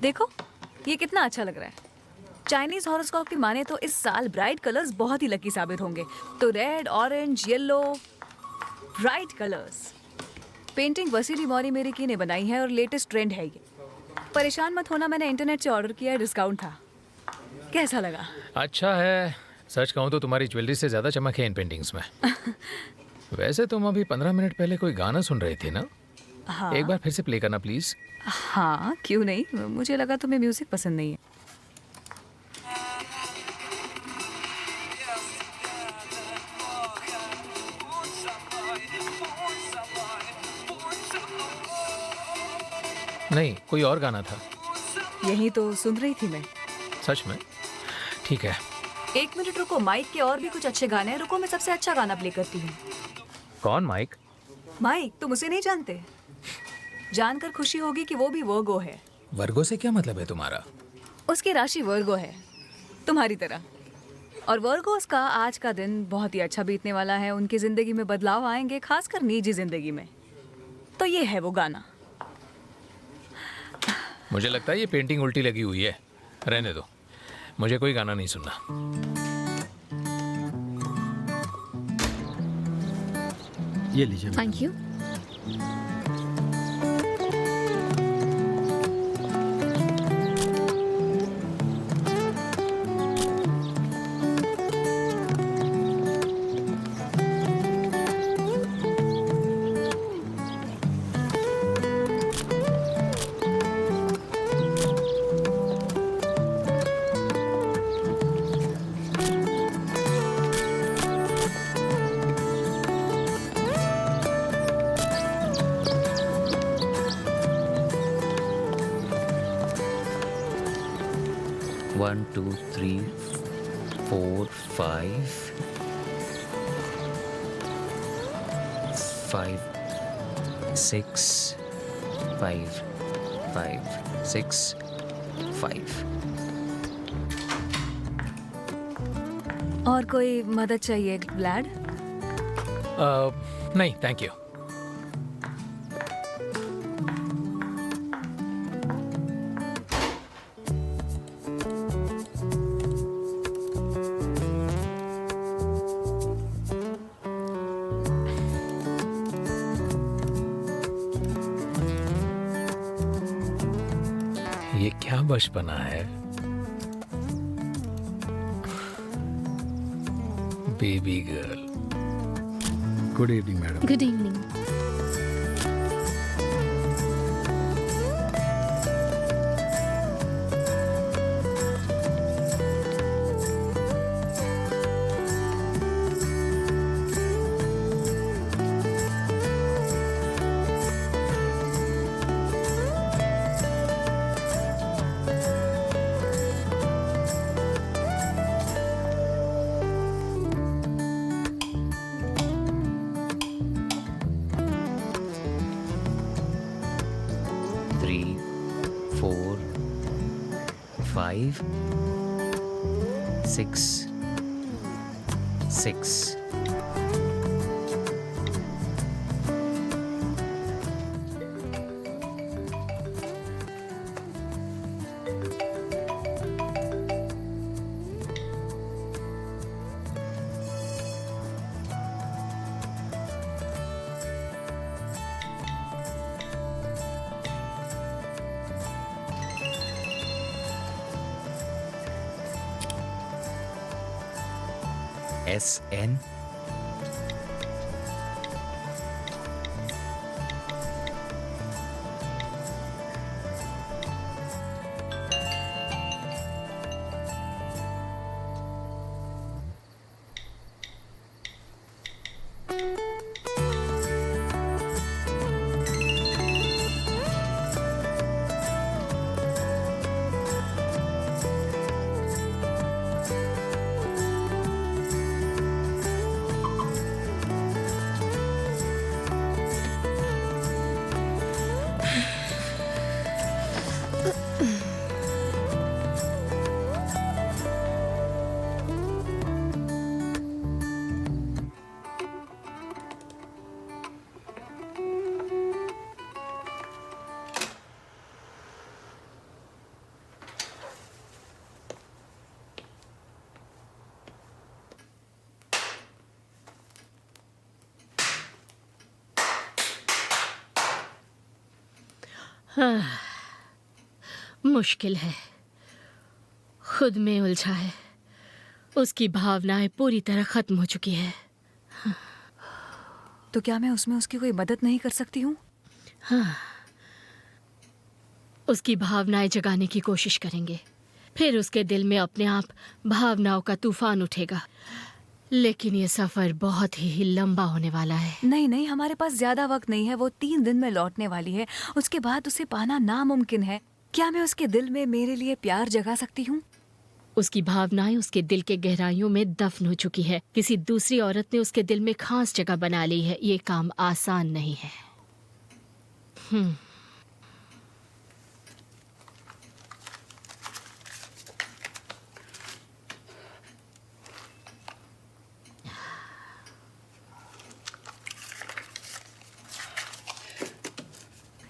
देखो ये कितना अच्छा लग रहा है। Chinese horoscope की माने तो इस साल ब्राइट कलर्स बहुत ही लकी साबित होंगे। तो red, orange, yellow, bright colours. Painting Wassily मौरी मेरी की ने बनाई है और लेटेस्ट ट्रेंड है ये। परेशान मत होना, मैंने इंटरनेट से ऑर्डर किया है, डिस्काउंट था। कैसा लगा? अच्छा है। सच कहूँ तो तुम्हारी ज्वेलरी से ज़्यादा चमक है इन पेंटिंग्स में। वैसे तुम अभी 15 मिनट पहले कोई गाना सुन रही थी ना? हाँ। एक बार फिर से प्ले करना प्लीज। हाँ क्यों नहीं, मुझे लगा तुम्हें म्यूजिक पसंद नहीं है। नहीं, कोई और गाना था। यही तो सुन रही थी मैं। सच में? ठीक है। 1 मिनट रुको, माइक के और भी कुछ अच्छे गाने हैं। रुको मैं सबसे अच्छा गाना प्ले करती हूँ। कौन माइक? माइक तुम उसे नहीं जानते? जानकर खुशी होगी कि वो भी वर्गो है। वर्गो से क्या मतलब है तुम्हारा? उसकी राशि वर्गो है, तुम्हारी तरह। और वर्गोस का आज का दिन बहुत ही अच्छा बीतने वाला है। उनकी जिंदगी में बदलाव आएंगे, खासकर निजी जिंदगी में। तो ये है वो गाना। मुझे लगता है ये पेंटिंग उल्टी लगी हुई है। रहने दो, मुझे कोई गाना नहीं सुनना। ये लीजिए। Thank you. One, two, three, four, five, six, five, six, five. और कोई मदद चाहिए व्लाड? नहीं, थैंक यू। ये क्या बचपना है। Baby girl. Good evening madam. Good evening. Three, four, five, six, six. SN. मुश्किल है, खुद में उलझा है। उसकी भावनाएं पूरी तरह खत्म हो चुकी है। तो क्या मैं उसमें उसकी कोई मदद नहीं कर सकती हूँ? हाँ, उसकी भावनाएं जगाने की कोशिश करेंगे, फिर उसके दिल में अपने आप भावनाओं का तूफान उठेगा। लेकिन ये सफर बहुत ही लंबा होने वाला है। नहीं नहीं, हमारे पास ज्यादा वक्त नहीं है। वो 3 दिन में लौटने वाली है। उसके बाद उसे पाना नामुमकिन है। क्या मैं उसके दिल में मेरे लिए प्यार जगा सकती हूँ? उसकी भावनाएं उसके दिल के गहराइयों में दफन हो चुकी है। किसी दूसरी औरत ने उसके दिल में खास जगह बना ली है। ये काम आसान नहीं है।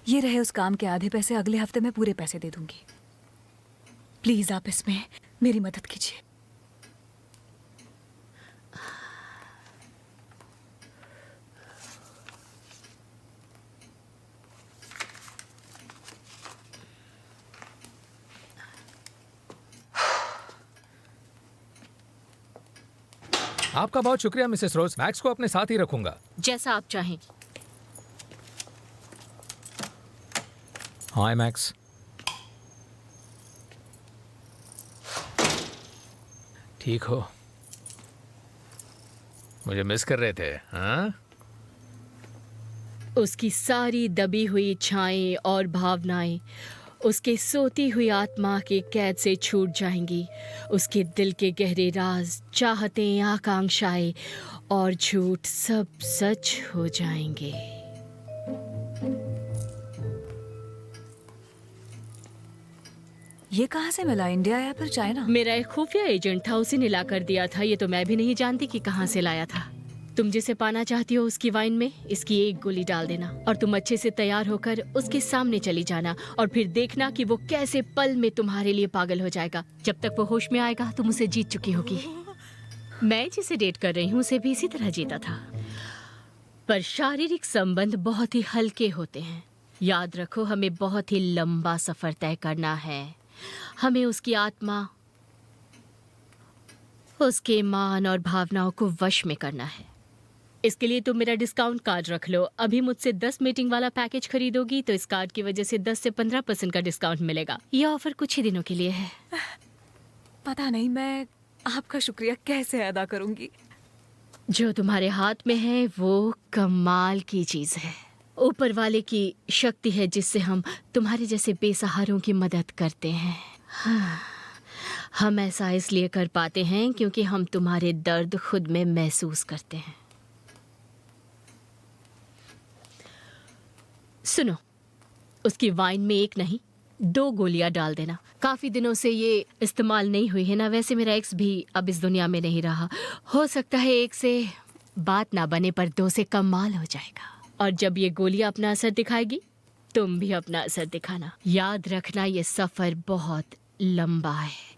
ये रहे उस काम के आधे पैसे, अगले हफ्ते मैं पूरे पैसे दे दूंगी। प्लीज आप इसमें मेरी मदद कीजिए। आपका बहुत शुक्रिया मिसेस रोज। मैक्स को अपने साथ ही रखूंगा। जैसा आप चाहें। हाय मैक्स। ठीक हो? मुझे मिस कर रहे थे? हाँ? उसकी सारी दबी हुई इच्छाएं और भावनाएं उसके सोती हुई आत्मा के कैद से छूट जाएंगी। उसके दिल के गहरे राज, चाहतें, आकांक्षाएं और झूठ सब सच हो जाएंगे। ये कहाँ से मिला? इंडिया या फिर चाइना? मेरा एक खुफिया एजेंट था, उसी ने ला कर दिया था। ये तो मैं भी नहीं जानती कि कहाँ से लाया था। तुम जिसे पाना चाहती हो उसकी वाइन में इसकी एक गोली डाल देना और तुम अच्छे से तैयार होकर उसके सामने चली जाना और फिर देखना कि वो कैसे पल में तुम्हारे लिए पागल हो जाएगा। जब तक वो होश में आएगा तुम उसे जीत चुकी होगी। मैं जिसे डेट कर रही हूँ उसे भी इसी तरह जीता था। पर शारीरिक संबंध बहुत ही हल्के होते हैं। याद रखो, हमें बहुत ही लंबा सफर तय करना है। हमें उसकी आत्मा, उसके मान और भावनाओं को वश में करना है। इसके लिए तुम मेरा डिस्काउंट कार्ड रख लो। अभी मुझसे 10 मीटिंग वाला पैकेज खरीदोगी तो इस कार्ड की वजह से 10 से 15% का डिस्काउंट मिलेगा। यह ऑफर कुछ ही दिनों के लिए है। पता नहीं मैं आपका शुक्रिया कैसे अदा करूंगी। जो तुम्हारे हाथ में है वो कमाल की चीज है। ऊपर वाले की शक्ति है जिससे हम तुम्हारे जैसे बेसहारों की मदद करते हैं। हाँ, हम ऐसा इसलिए कर पाते हैं क्योंकि हम तुम्हारे दर्द खुद में महसूस करते हैं। सुनो, उसकी वाइन में एक नहीं 2 गोलियां डाल देना। काफी दिनों से ये इस्तेमाल नहीं हुई है ना। वैसे मेरा एक्स भी अब इस दुनिया में नहीं रहा। हो सकता है 1 से बात ना बने पर 2 से कमाल हो जाएगा। और जब ये गोलियां अपना असर दिखाएगी तुम भी अपना असर दिखाना। याद रखना ये सफर बहुत लंबा है।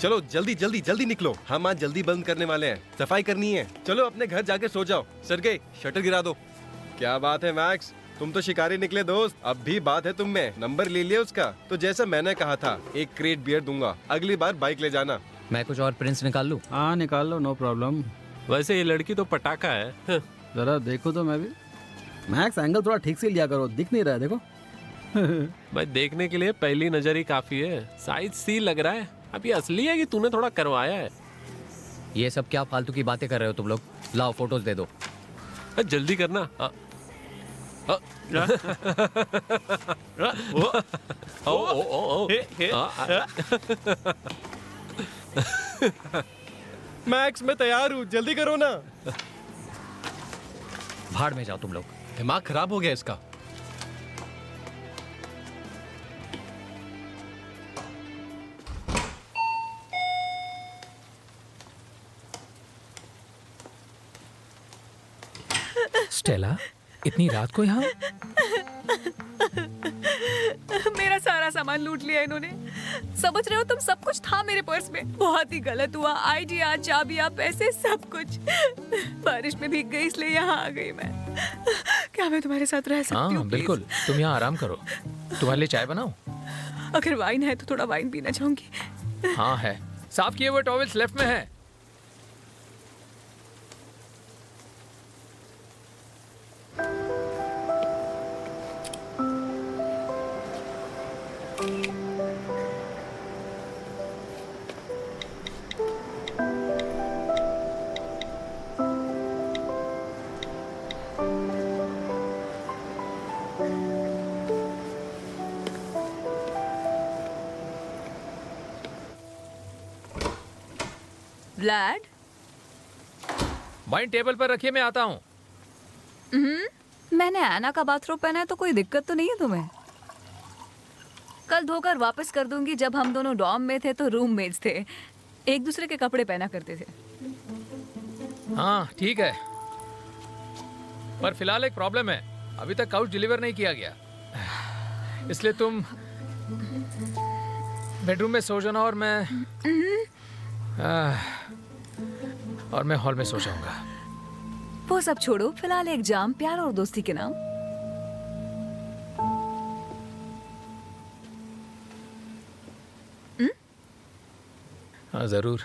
चलो जल्दी जल्दी जल्दी निकलो, हम आज जल्दी बंद करने वाले हैं। सफाई करनी है। चलो अपने घर जाके सो जाओ। सरगे शटर गिरा दो। क्या बात है मैक्स, तुम तो शिकारी निकले दोस्त। अब भी बात है तुम में। नंबर ले लिया उसका। तो जैसा मैंने कहा था 1 क्रेट बियर दूंगा। अगली बार बाइक ले जाना। मैं कुछ और प्रिंट्स निकाल लूं? हाँ निकाल लो, नो प्रॉब्लम। वैसे ये लड़की तो पटाखा है। जरा देखो तो मैं भी। मैक्स एंगल थोड़ा ठीक से लिया करो, दिख नहीं रहा है देखो। भाई देखने के लिए पहली नजर ही काफी है। साइज सी लग रहा है। अब ये असली है कि तूने थोड़ा करवाया है? ये सब क्या फालतू की बातें कर रहे हो तुम लोग? लाओ फोटोज दे दो। जल्दी करना। मैक्स मैं तैयार हूँ, जल्दी करो ना। भाड़ में जाओ तुम लोग। दिमाग खराब हो गया इसका। स्टेला, इतनी रात को यहाँ? मेरा सारा सामान लूट लिया इन्होंने। समझ रहे हो तुम, सब कुछ था मेरे पर्स में। बहुत ही गलत हुआ। आईडिया, चाबियां, पैसे, सब कुछ। बारिश में भीग गई इसलिए यहाँ आ गई मैं। क्या मैं तुम्हारे साथ रह सकती हूँ? हाँ बिल्कुल, तुम यहाँ आराम करो। तुम्हारे लिए चाय बनाऊं? अगर वाइन है तो थोड़ा वाइन पीना चाहूंगी। हाँ है, साफ किए हुए टॉवेल्स लेफ्ट में है। व्लाड, वाइन टेबल पर रखिए, मैं आता हूँ। मैंने एना का बाथरोब पहना है तो कोई दिक्कत तो नहीं है तुम्हें? कल धोकर वापस कर दूंगी। जब हम दोनों डॉर्म में थे तो रूममेट्स थे, एक दूसरे के कपड़े पहना करते थे। हाँ ठीक है, पर फिलहाल एक प्रॉब्लम है। अभी तक काउच डिलीवर नहीं किया गया। इसलिए तुम बेडरूम में सो जाना और मैं हॉल में सो जाऊंगा। वो सब छोड़ो, फिलहाल एक जाम प्यार और दोस्ती के नाम। हाँ जरूर।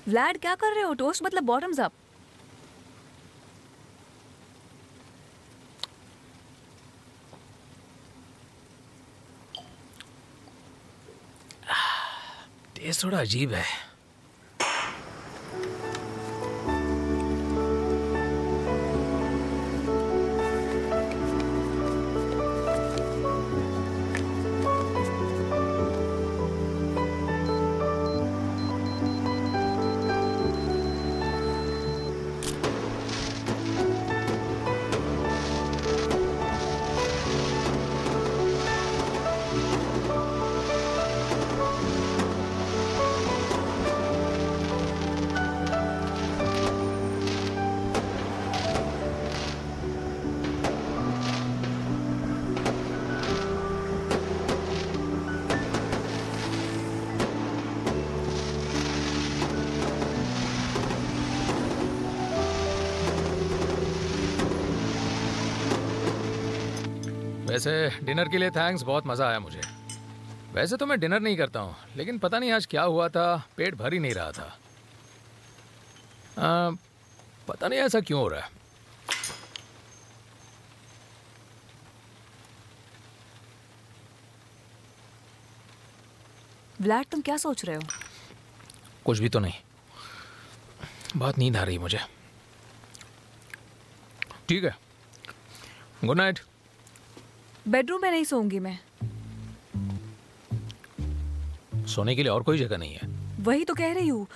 व्लाड क्या कर रहे हो? टोस्ट मतलब बॉटम्स अप। टेस्ट थोड़ा अजीब है। वैसे डिनर के लिए थैंक्स, बहुत मज़ा आया मुझे। वैसे तो मैं डिनर नहीं करता हूँ, लेकिन पता नहीं आज क्या हुआ था, पेट भर ही नहीं रहा था। पता नहीं ऐसा क्यों हो रहा है। व्लाड तुम क्या सोच रहे हो? कुछ भी तो नहीं, बहुत नींद आ रही है मुझे। ठीक है, गुड नाइट। बेडरूम में नहीं सोऊंगी मैं। सोने के लिए और कोई जगह नहीं है? वही तो कह रही हूँ।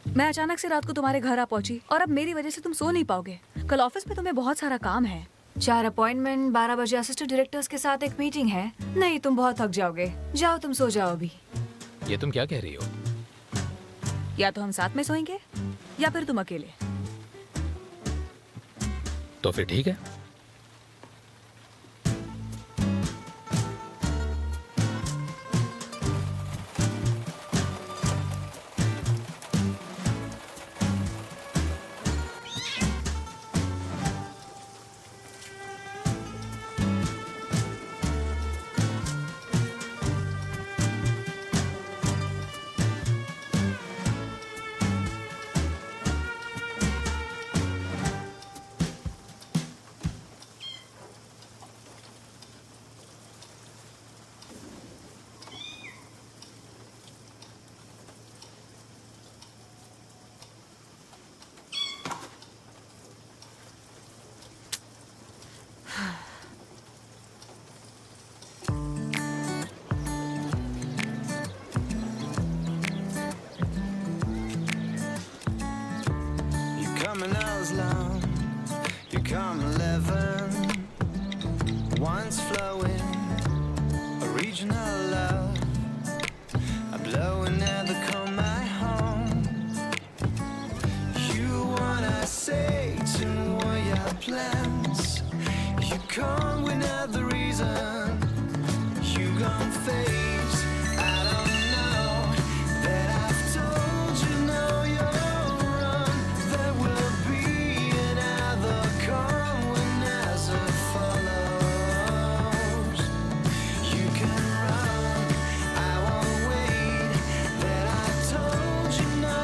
मैं अचानक से रात को तुम्हारे घर आ पहुंची और अब मेरी वजह से तुम सो नहीं पाओगे। कल ऑफिस में तुम्हें बहुत सारा काम है। 4 अपॉइंटमेंट, 12 बजे असिस्टेंट डायरेक्टर्स के साथ एक मीटिंग है। नहीं, तुम बहुत थक जाओगे। जाओ तुम सो जाओ अभी। ये तुम क्या कह रही हो? या तो हम साथ में सोएंगे या फिर तुम अकेले। तो फिर ठीक है। Come an hour's long, you come 11. Once flowing, a regional love. A blowing air that call my home. You wanna say to all your plans. You come with another reason. You gon' face. I don't know that I've told you no, you're wrong. There will be another calm when as it follows. You can run, I won't wait. That I told you no,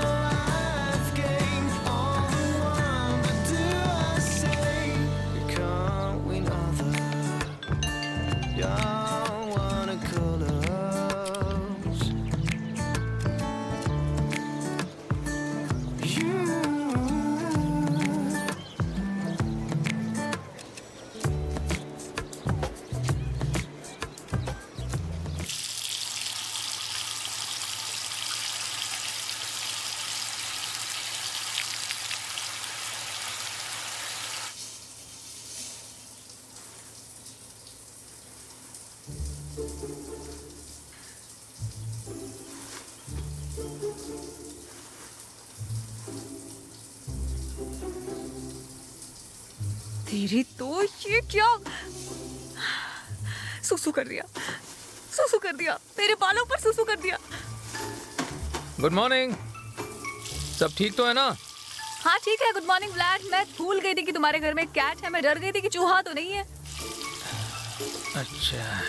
I've gained all the one. But do I say you can't win other? Y'all wanna call us? You. तेरी तो ये क्या सुसु कर दिया, सुसु कर दिया, मेरे बालों पर सुसु कर दिया। Good morning. सब ठीक तो है ना? हाँ ठीक है। Good morning Vlad. मैं भूल गई थी कि तुम्हारे घर में कैट है। मैं डर गई थी कि चूहा तो नहीं है। अच्छा,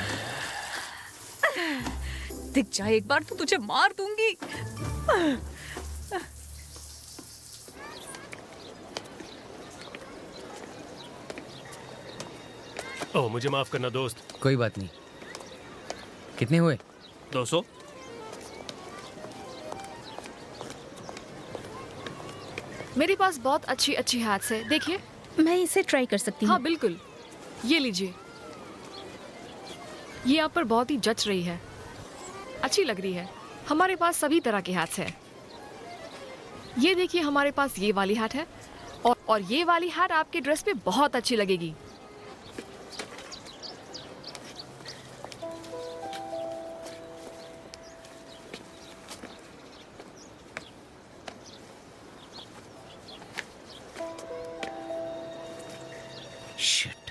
दिख जाए एक बार तो तुझे मार दूंगी। ओह, मुझे माफ करना दोस्त। कोई बात नहीं। कितने हुए? 200। मेरे पास बहुत अच्छी अच्छी हैट्स है, देखिए। मैं इसे ट्राई कर सकती हूँ। हाँ बिल्कुल, ये लीजिए। ये आप पर बहुत ही जच रही है, अच्छी लग रही है। हमारे पास सभी तरह के हैट्स है। ये देखिए, हमारे पास ये वाली हैट है और ये वाली हैट आपके ड्रेस पे बहुत अच्छी लगेगी। शिट।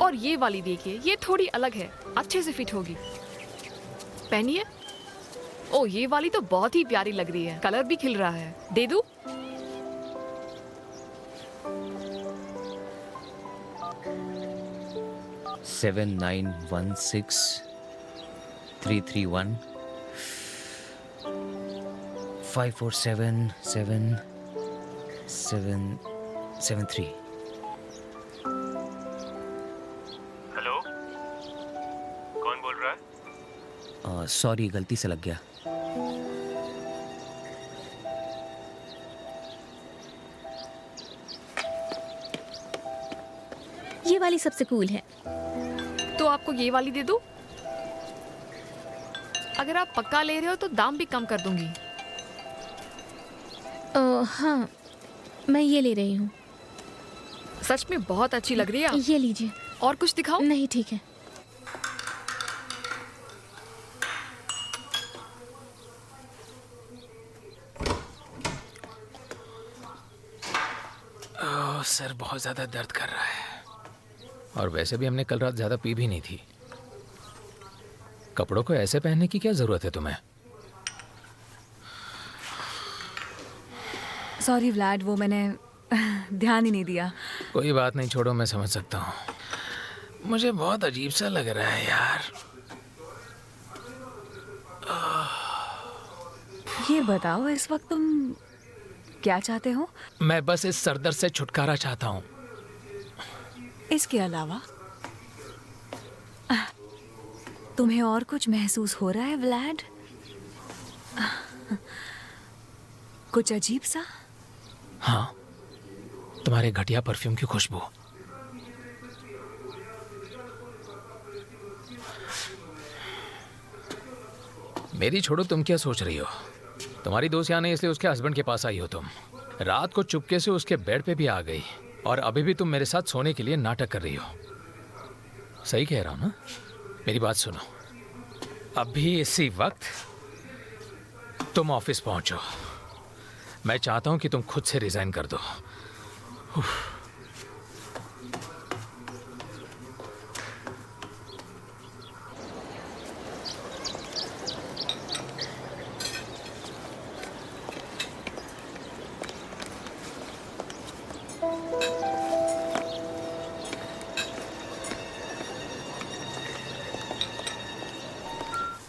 और ये वाली देखिए, ये थोड़ी अलग है, अच्छे से फिट होगी। पहनिए। ओ, ये वाली तो बहुत ही प्यारी लग रही है, कलर भी खिल रहा है। दे दूं? सेवन 916-331 547-773। हेलो, कौन बोल रहा है? सॉरी, गलती से लग गया। ये वाली सबसे कूल है। तो आपको ये वाली दे दूं? अगर आप पक्का ले रहे हो तो दाम भी कम कर दूंगी। हाँ, मैं ये ले रही हूँ। सच में बहुत अच्छी लग रही है। ये लीजिए। और कुछ दिखाओ? नहीं, ठीक है। ओह, सर बहुत ज्यादा दर्द कर रहा है। और वैसे भी हमने कल रात ज्यादा पी भी नहीं थी। कपड़ों को ऐसे पहनने की क्या जरूरत है तुम्हें? सॉरी व्लाड, वो मैंने ध्यान ही नहीं दिया। कोई बात नहीं, छोड़ो, मैं समझ सकता हूँ। मुझे बहुत अजीब सा लग रहा है यार। ये बताओ, इस वक्त तुम क्या चाहते हो? मैं बस इस सरदर्द से छुटकारा चाहता हूँ। इसके अलावा तुम्हें और कुछ महसूस हो रहा है व्लाड? कुछ अजीब सा? हाँ, तुम्हारे घटिया परफ्यूम की खुशबू। मेरी छोड़ो, तुम क्या सोच रही हो? तुम्हारी दोस्त यहाँ नहीं, इसलिए उसके हस्बैंड के पास आई हो तुम। रात को चुपके से उसके बेड पे भी आ गई और अभी भी तुम मेरे साथ सोने के लिए नाटक कर रही हो। सही कह रहा हूँ ना? मेरी बात सुनो, अभी इसी वक्त तुम ऑफिस पहुंचो। मैं चाहता हूं कि तुम खुद से रिजाइन कर दो।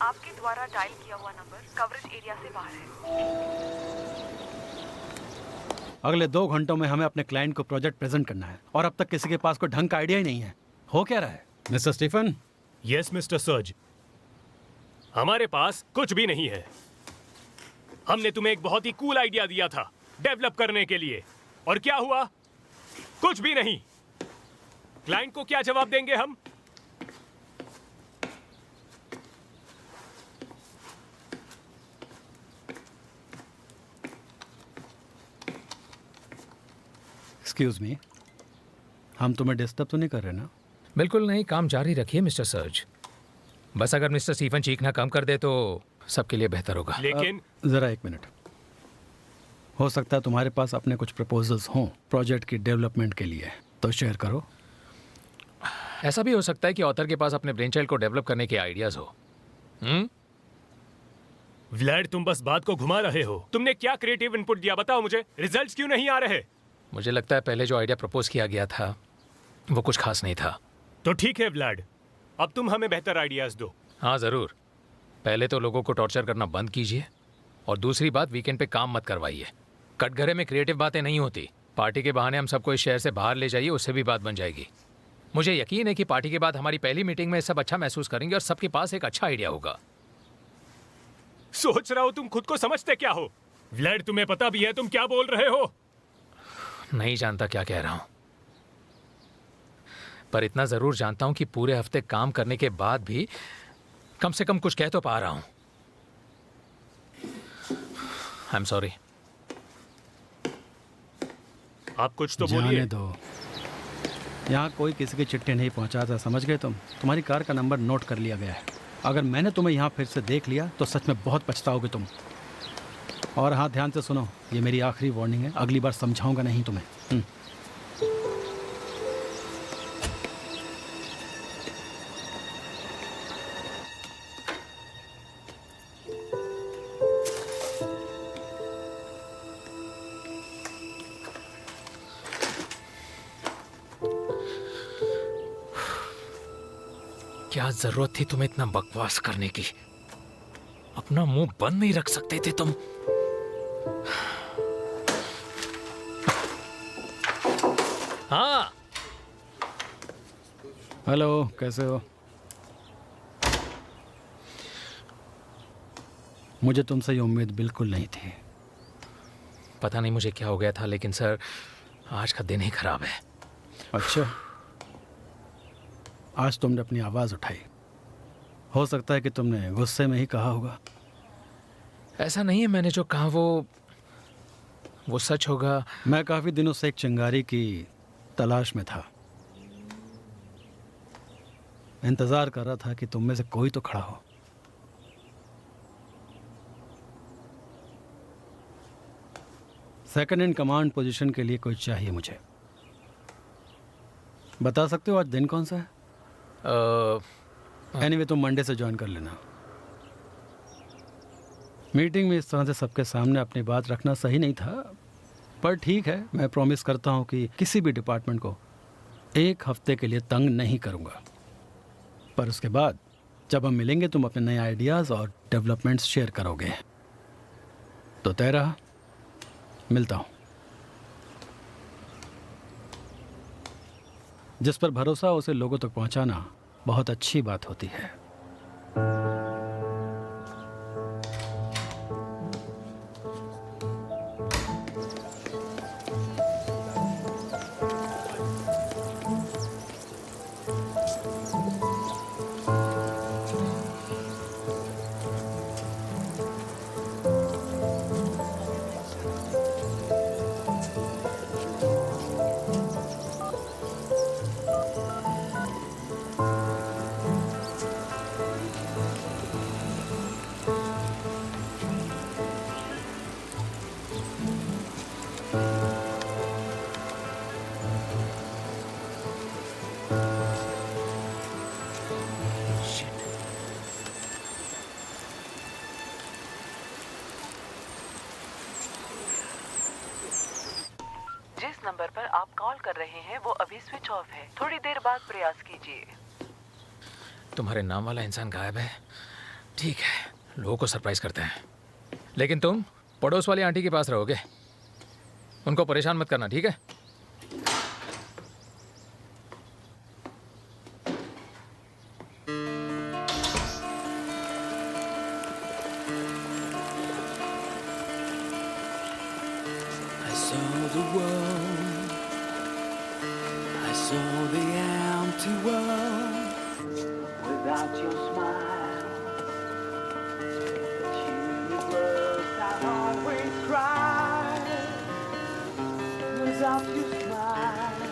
आपके द्वारा डायल किया हुआ नंबर कवरेज एरिया से बाहर है। अगले 2 घंटों में हमें अपने क्लाइंट को प्रोजेक्ट प्रेजेंट करना है और अब तक किसी के पास कोई ढंग का आइडिया ही नहीं है। हो क्या रहा है mister Stephen? Yes mister Serge, हमारे पास कुछ भी नहीं है। हमने तुम्हें एक बहुत ही कूल आइडिया दिया था डेवलप करने के लिए, और क्या हुआ? कुछ भी नहीं। क्लाइंट को क्या जवाब देंगे हम? एक्सक्यूज मी, हम तुम्हें डिस्टर्ब तो नहीं कर रहे ना? बिल्कुल नहीं, काम जारी रखिए मिस्टर सर्ज। बस अगर मिस्टर स्टीफन चीखना कम कर दे तो सबके लिए बेहतर होगा। लेकिन ज़रा एक मिनट, हो सकता है तुम्हारे पास अपने कुछ प्रपोजल्स हों प्रोजेक्ट की डेवलपमेंट के लिए, तो शेयर करो। ऐसा भी हो सकता है कि ऑथर के पास अपने ब्रेन चाइल्ड को डेवलप करने के आइडियाज हो। व्लाड, तुम बस बात को घुमा रहे हो। तुमने क्या क्रिएटिव इनपुट दिया, बताओ मुझे। रिजल्ट्स क्यों नहीं आ रहे? मुझे लगता है पहले जो आइडिया प्रपोज किया गया था वो कुछ खास नहीं था। तो ठीक है व्लाड, अब तुम हमें बेहतर आइडियाज दो। हाँ ज़रूर। पहले तो लोगों को टॉर्चर करना बंद कीजिए, और दूसरी बात, वीकेंड पे काम मत करवाइए। कटघरे में क्रिएटिव बातें नहीं होती। पार्टी के बहाने हम सबको इस शहर से बाहर ले जाइए, उससे भी बात बन जाएगी। मुझे यकीन है कि पार्टी के बाद हमारी पहली मीटिंग में सब अच्छा महसूस करेंगे और सबके पास एक अच्छा आइडिया होगा। सोच रहा हो तुम खुद को समझते क्या हो? व्लाड, तुम्हें पता भी है तुम क्या बोल रहे हो? नहीं जानता क्या कह रहा हूं, पर इतना जरूर जानता हूं कि पूरे हफ्ते काम करने के बाद भी कम से कम कुछ कह तो पा रहा हूं। I am sorry. आप कुछ तो बोलिए। जाने दो, यहाँ कोई किसी की चिट्ठी नहीं पहुँचाता, समझ गए तुम? तुम्हारी कार का नंबर नोट कर लिया गया है। अगर मैंने तुम्हें यहाँ फिर से देख लिया तो सच में बहुत पछताओगे तुम। और हाँ, ध्यान से सुनो, ये मेरी आखिरी वार्निंग है, अगली बार समझाऊंगा नहीं तुम्हें। क्या जरूरत थी तुम्हें इतना बकवास करने की? अपना मुंह बंद नहीं रख सकते थे तुम? हाँ, हेलो, कैसे हो? मुझे तुमसे ये उम्मीद बिल्कुल नहीं थी। पता नहीं मुझे क्या हो गया था, लेकिन सर आज का दिन ही खराब है। अच्छा, आज तुमने अपनी आवाज़ उठाई। हो सकता है कि तुमने गुस्से में ही कहा होगा। ऐसा नहीं है, मैंने जो कहा वो सच होगा। मैं काफ़ी दिनों से एक चिंगारी की तलाश में था। इंतज़ार कर रहा था कि तुम में से कोई तो खड़ा हो। सेकंड इन कमांड पोजीशन के लिए कोई चाहिए मुझे। बता सकते हो आज दिन कौन सा है? एनीवे, तुम मंडे से ज्वाइन कर लेना। मीटिंग में इस तरह से सबके सामने अपनी बात रखना सही नहीं था, पर ठीक है, मैं प्रॉमिस करता हूँ कि किसी भी डिपार्टमेंट को एक हफ्ते के लिए तंग नहीं करूँगा। पर उसके बाद जब हम मिलेंगे तुम अपने नए आइडियाज़ और डेवलपमेंट्स शेयर करोगे। तो तय रहा, मिलता हूँ। जिस पर भरोसा उसे लोगों तक पहुँचाना बहुत अच्छी बात होती है। जिस नंबर पर आप कॉल कर रहे हैं वो अभी स्विच ऑफ है। थोड़ी देर बाद प्रयास कीजिए। तुम्हारे नाम वाला इंसान गायब है। ठीक है, लोगों को सरप्राइज करते हैं। लेकिन तुम पड़ोस वाली आंटी के पास रहोगे, उनको परेशान मत करना, ठीक है? I saw the world, I saw the empty world without your smile. The universe I always cry without your smile.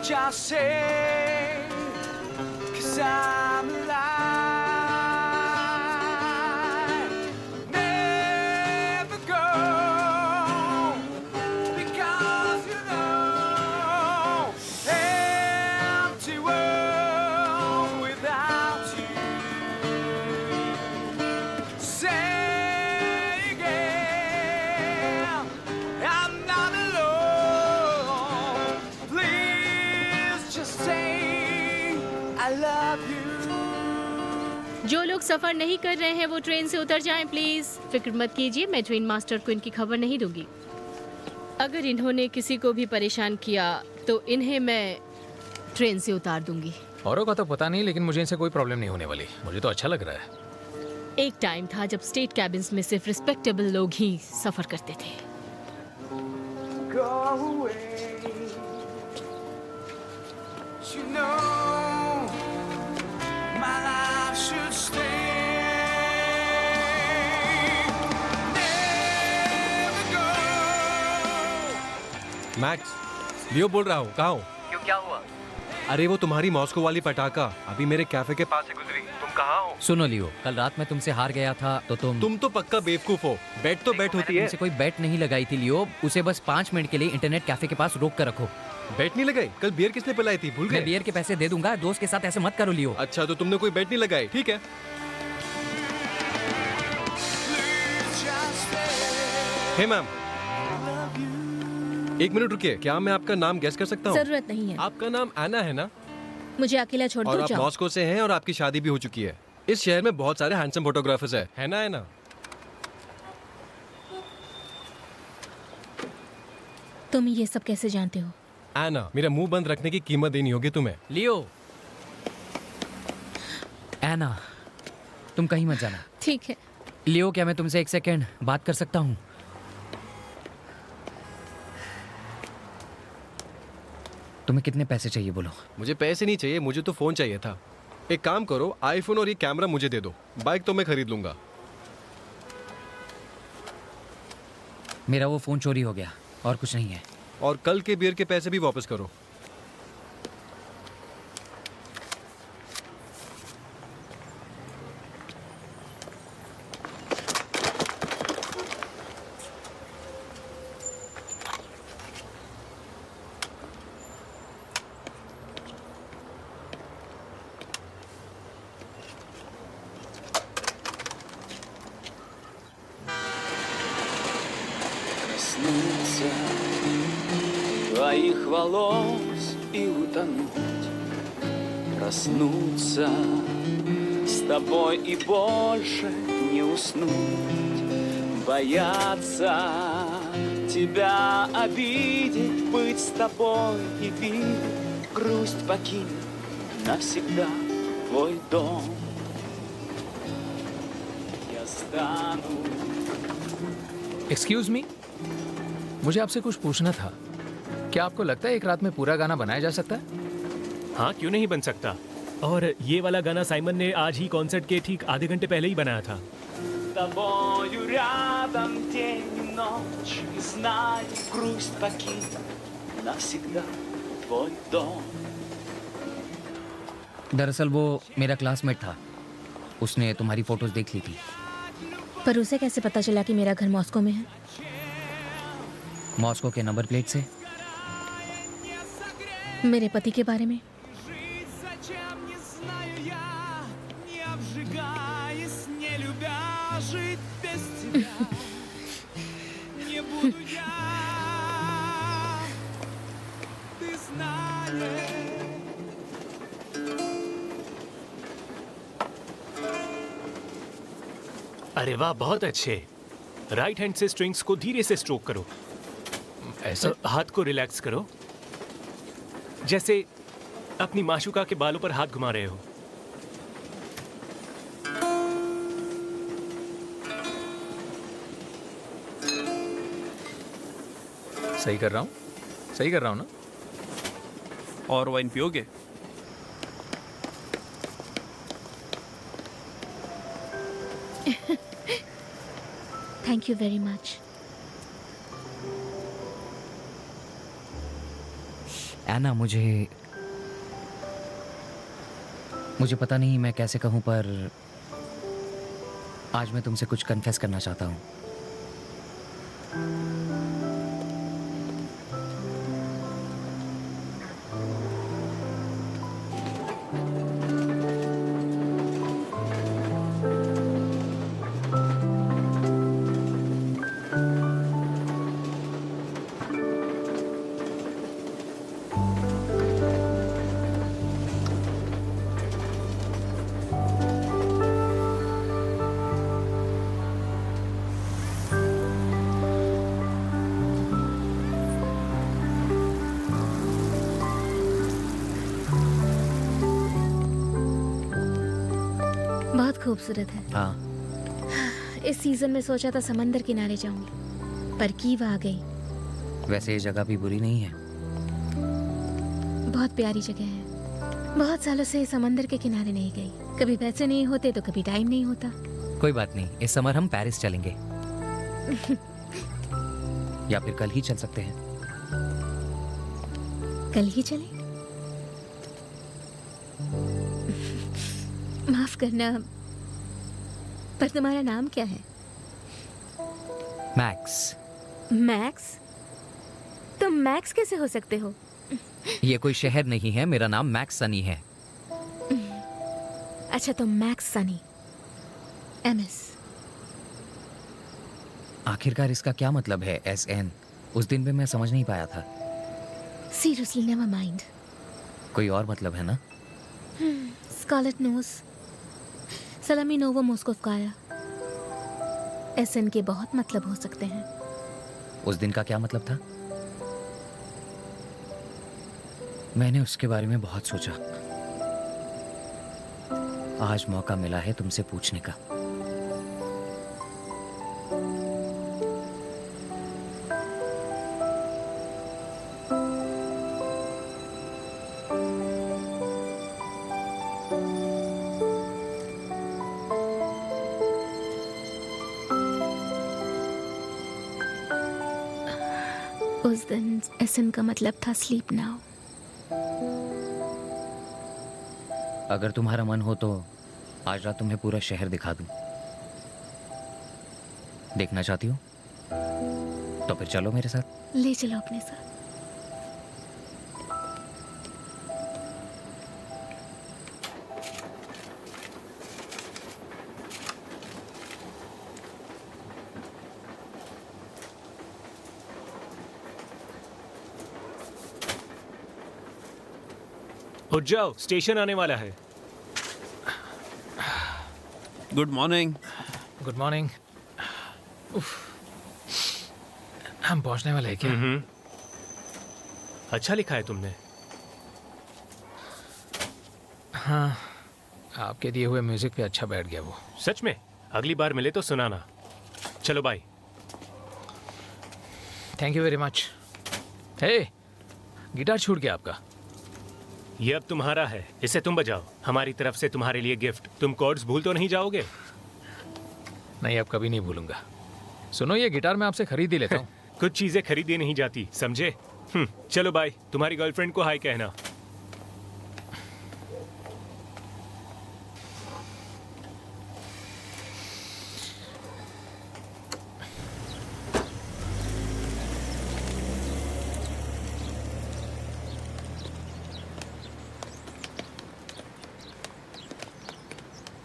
Just say, 'cause I'm alive. I love you. जो लोग सफर नहीं कर रहे हैं वो ट्रेन से उतर जाएं प्लीज। फिक्र मत कीजिए, मैं ट्रेन मास्टर को इनकी खबर नहीं दूंगी। अगर इन्होंने किसी को भी परेशान किया तो इन्हें मैं ट्रेन से उतार दूंगी। औरों का तो पता नहीं, लेकिन मुझे इनसे कोई प्रॉब्लम नहीं होने वाली। मुझे तो अच्छा लग रहा है। एक टाइम था जब स्टेट कैबिन्स में सिर्फ रिस्पेक्टेबल लोग ही सफर करते थे। Go away. You know my life should stay. Never go. Max, Leo बोल रहा हूँ, कहाँ हो? क्यों, क्या हुआ? अरे वो तुम्हारी मॉस्को वाली पटाखा अभी मेरे कैफे के पास से गुजरी। तुम कहाँ हो? सुनो लियो, कल रात मैं तुमसे हार गया था तो तुम तो पक्का बेवकूफ हो। बेट तो बेट होती है। तुमसे कोई बेट नहीं लगाई थी लियो, उसे बस 5 मिनट के लिए इंटरनेट कैफे के पास रोक कर रखो। बेट नहीं लगाई? कल बियर किसने पिलाई थी, भूल गए? मैं बियर के पैसे दे दूंगा, दोस्त के साथ ऐसे मत करो लियो। अच्छा, तो तुमने कोई बेट नहीं लगाई, ठीक है। हे मैम, 1 मिनट रुकिए, क्या मैं आपका नाम गेस कर सकता हूँ? जरूरत नहीं है। आपका नाम एना है ना? मुझे अकेला छोड़ और दो, आप जाओ। मॉस्को से हैं और आपकी शादी भी हो चुकी है। इस शहर में बहुत सारे हैंडसम फोटोग्राफर्स है ना एना? तुम ये सब कैसे जानते हो? एना, मेरा मुंह बंद रखने की कीमत देनी होगी तुम्हें। लियो, एना, तुम कहीं मत जाना। ठीक है। लियो, क्या मैं तुमसे 1 सेकेंड बात कर सकता हूँ? तुम्हें कितने पैसे चाहिए बोलो? मुझे पैसे नहीं चाहिए, मुझे तो फोन चाहिए था। एक काम करो, आईफोन और ये कैमरा मुझे दे दो, बाइक तो मैं खरीद लूंगा। मेरा वो फोन चोरी हो गया और कुछ नहीं है। और कल के बियर के पैसे भी वापस करो। Коснуться твоих волос и утонуть, проснуться с тобой и больше не уснуть, бояться тебя обидеть, быть с тобой и видеть грусть покинет навсегда твой дом. Я стану. एक्सक्यूज मी, मुझे आपसे कुछ पूछना था। क्या आपको लगता है एक रात में पूरा गाना बनाया जा सकता है? हाँ, क्यों नहीं बन सकता। और ये वाला गाना साइमन ने आज ही कॉन्सर्ट के ठीक आधे घंटे पहले ही बनाया था। С тобою рядом день и ночь, и знай, грусть покинет навсегда твой дом. दरअसल वो मेरा क्लासमेट था, उसने तुम्हारी फोटोज देख ली थी। पर उसे कैसे पता चला कि मेरा घर मॉस्को में है? मॉस्को के नंबर प्लेट से। मेरे पति के बारे में? अरे वाह, बहुत अच्छे। राइट हैंड से स्ट्रिंग्स को धीरे से स्ट्रोक करो। ऐसा हाथ को रिलैक्स करो, जैसे अपनी माशुका के बालों पर हाथ घुमा रहे हो। सही कर रहा हूँ, सही कर रहा हूँ ना? और वाइन पियोगे? Thank you very much. Anna, मुझे पता नहीं मैं कैसे कहूँ, पर आज मैं तुमसे कुछ कन्फेस करना चाहता हूँ। बहुत खूबसूरत है। हाँ, इस सीजन में सोचा था समंदर किनारे जाऊंगी, पर कीव आ गई। वैसे ये जगह भी बुरी नहीं है। बहुत प्यारी जगह है। बहुत सालों से समंदर के किनारे नहीं गई। कभी पैसे नहीं होते तो कभी टाइम नहीं होता। कोई बात नहीं, इस समर हम पेरिस चलेंगे। या फिर कल ही चल सकते हैं। कल ही चले? माफ करना, पर तुम्हारा नाम क्या है? मैक्स। मैक्स? तुम मैक्स कैसे हो सकते हो? ये कोई शहर नहीं है, मेरा नाम मैक्स सनी है। अच्छा, तो मैक्स सनी, MS। आखिरकार इसका क्या मतलब है SN? उस दिन भी मैं समझ नहीं पाया था। Seriously never mind. कोई और मतलब है ना? स्कारलेट नोज, सलामी नोवो मोस्कोवकाया। SN के बहुत मतलब हो सकते हैं। उस दिन का क्या मतलब था? मैंने उसके बारे में बहुत सोचा। आज मौका मिला है तुमसे पूछने का। उस दिन SN का मतलब था स्लीप नाउ। अगर तुम्हारा मन हो तो आज रात तुम्हें पूरा शहर दिखा दूं। देखना चाहती हो? तो फिर चलो मेरे साथ। ले चलो अपने साथ। उठ जाओ, स्टेशन आने वाला है। Good morning. Good morning. हम पहुंचने वाले हैं क्या? अच्छा लिखा है तुमने। हाँ, आपके दिए हुए म्यूजिक पे अच्छा बैठ गया वो। सच में? अगली बार मिले तो सुनाना। चलो bye. Thank you very much. Hey, guitar छूट गया आपका। ये अब तुम्हारा है, इसे तुम बजाओ। हमारी तरफ से तुम्हारे लिए गिफ्ट। तुम कॉर्ड्स भूल तो नहीं जाओगे? नहीं, अब कभी नहीं भूलूंगा। सुनो, ये गिटार मैं आपसे खरीद ही लेता हूँ। कुछ चीजें खरीदी नहीं जाती, समझे? चलो बाय। तुम्हारी गर्लफ्रेंड को हाय कहना।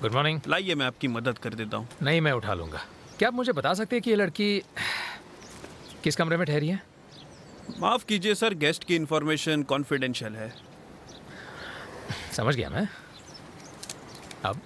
Good morning. लाइए, मैं आपकी मदद कर देता हूँ। नहीं, मैं उठा लूंगा। क्या आप मुझे बता सकते हैं कि ये लड़की किस कमरे में ठहरी है? माफ कीजिए सर, गेस्ट की इंफॉर्मेशन कॉन्फिडेंशियल है। समझ गया मैं। अब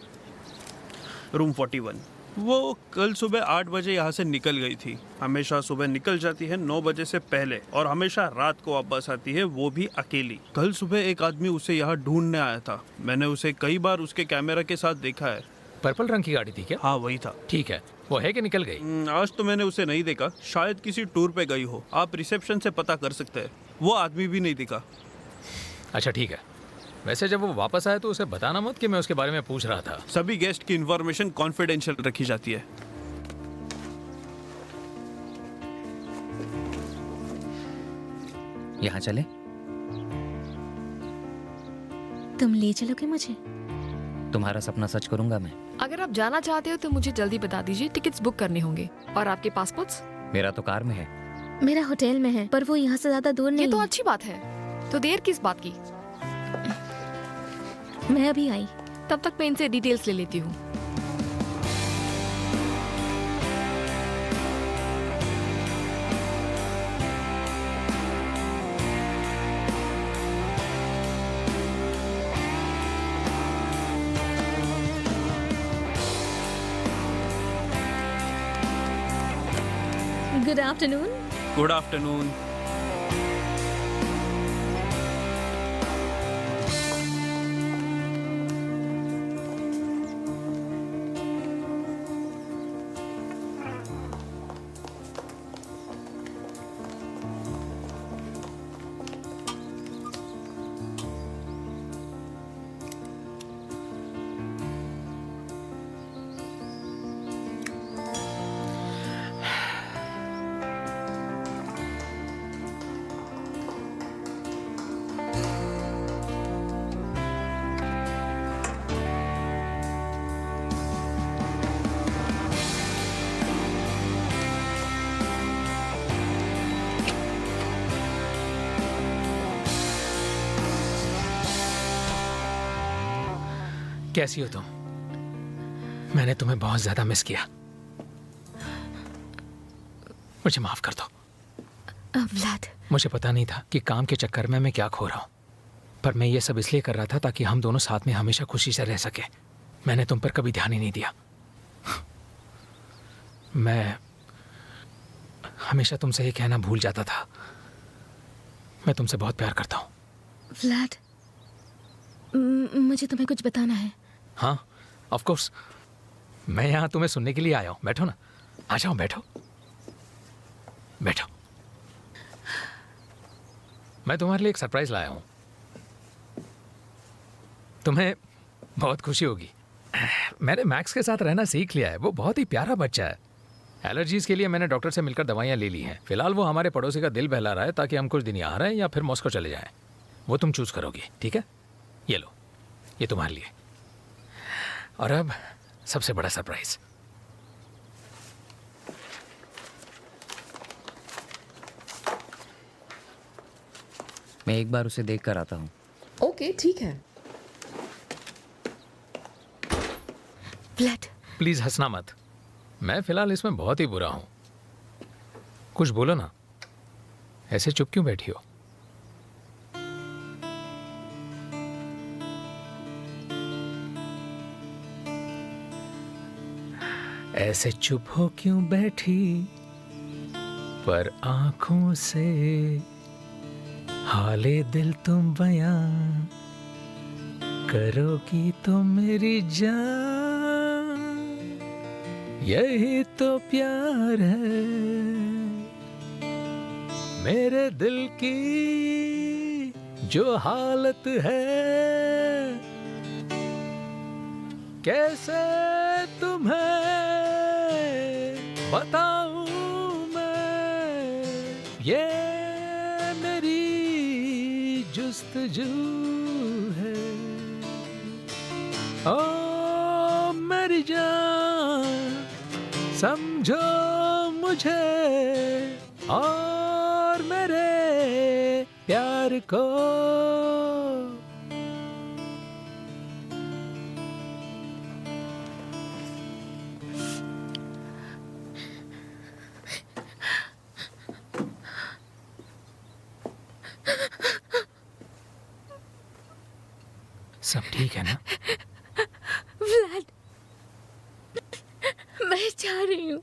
रूम 41। वो कल सुबह 8 बजे यहाँ से निकल गई थी। हमेशा सुबह निकल जाती है 9 बजे से पहले, और हमेशा रात को वापस आती है, वो भी अकेली। कल सुबह एक आदमी उसे यहाँ ढूंढने आया था। मैंने उसे कई बार उसके कैमरा के साथ देखा है। पर्पल रंग की गाड़ी थी क्या? हाँ, वही था। ठीक है, वो है कि निकल गई? आज तो मैंने उसे नहीं देखा, शायद किसी टूर पे गई हो। आप रिसेप्शन से पता कर सकते हैं। वो आदमी भी नहीं दिखा। अच्छा ठीक है। वैसे जब वो वापस आया तो उसे बताना मत कि मैं उसके बारे में पूछ रहा था। सभी गेस्ट की इंफॉर्मेशन कॉन्फिडेंशियल रखी जाती है। यहाँ चले? तुम ले चलोगे मुझे? तुम्हारा सपना सच करूंगा मैं। अगर आप जाना चाहते हो तो मुझे जल्दी बता दीजिए, टिकट्स बुक करने होंगे। और आपके पासपोर्ट्स? मेरा तो कार में है। मेरा होटल में है, पर वो यहाँ से ज्यादा दूर नहीं। ये तो अच्छी बात है। तो देर किस बात की? मैं अभी आई। तब तक मैं इनसे डिटेल्स ले लेती हूँ। Good afternoon. Good afternoon. कैसी हो तुम? मैंने तुम्हें बहुत ज्यादा मिस किया। मुझे माफ कर दो। व्लाद, मुझे पता नहीं था कि काम के चक्कर में मैं क्या खो रहा हूँ, पर मैं ये सब इसलिए कर रहा था ताकि हम दोनों साथ में हमेशा खुशी से रह सके। मैंने तुम पर कभी ध्यान ही नहीं दिया। मैं हमेशा तुमसे ये कहना भूल जाता था, मैं तुमसे बहुत प्यार करता हूँ। व्लाद, मुझे तुम्हें कुछ बताना है। हाँ, ऑफ कोर्स। मैं यहाँ तुम्हें सुनने के लिए आया हूँ। बैठो ना, आ जाओ, बैठो बैठो। मैं तुम्हारे लिए एक सरप्राइज लाया हूँ। तुम्हें बहुत खुशी होगी। मैंने मैक्स के साथ रहना सीख लिया है। वो बहुत ही प्यारा बच्चा है। एलर्जीज के लिए मैंने डॉक्टर से मिलकर दवाइयाँ ले ली हैं। फिलहाल वो हमारे पड़ोसी का दिल बहला रहा है ताकि हम कुछ दिन यहाँ रहें या फिर मॉस्को चले जाएं। वो तुम चूज करोगी, ठीक है? ये लो, ये तुम्हारे लिए। और अब सबसे बड़ा सरप्राइज। मैं एक बार उसे देख कर आता हूँ। ओके, ठीक है। व्लाद, प्लीज हंसना मत। मैं फिलहाल इसमें बहुत ही बुरा हूं। कुछ बोलो ना, ऐसे चुप क्यों बैठी हो? ऐसे चुप हो क्यों बैठी, पर आंखों से हाले दिल तुम बयां करोगी तो मेरी जान। यही तो प्यार है मेरे दिल की जो हालत है। कैसे तुम्हें बताऊं मैं, ये मेरी जुस्तजू है। ओ मेरी जान, समझो मुझे और मेरे प्यार को। सब ठीक है ना? व्लाद, मैं जा रही हूँ।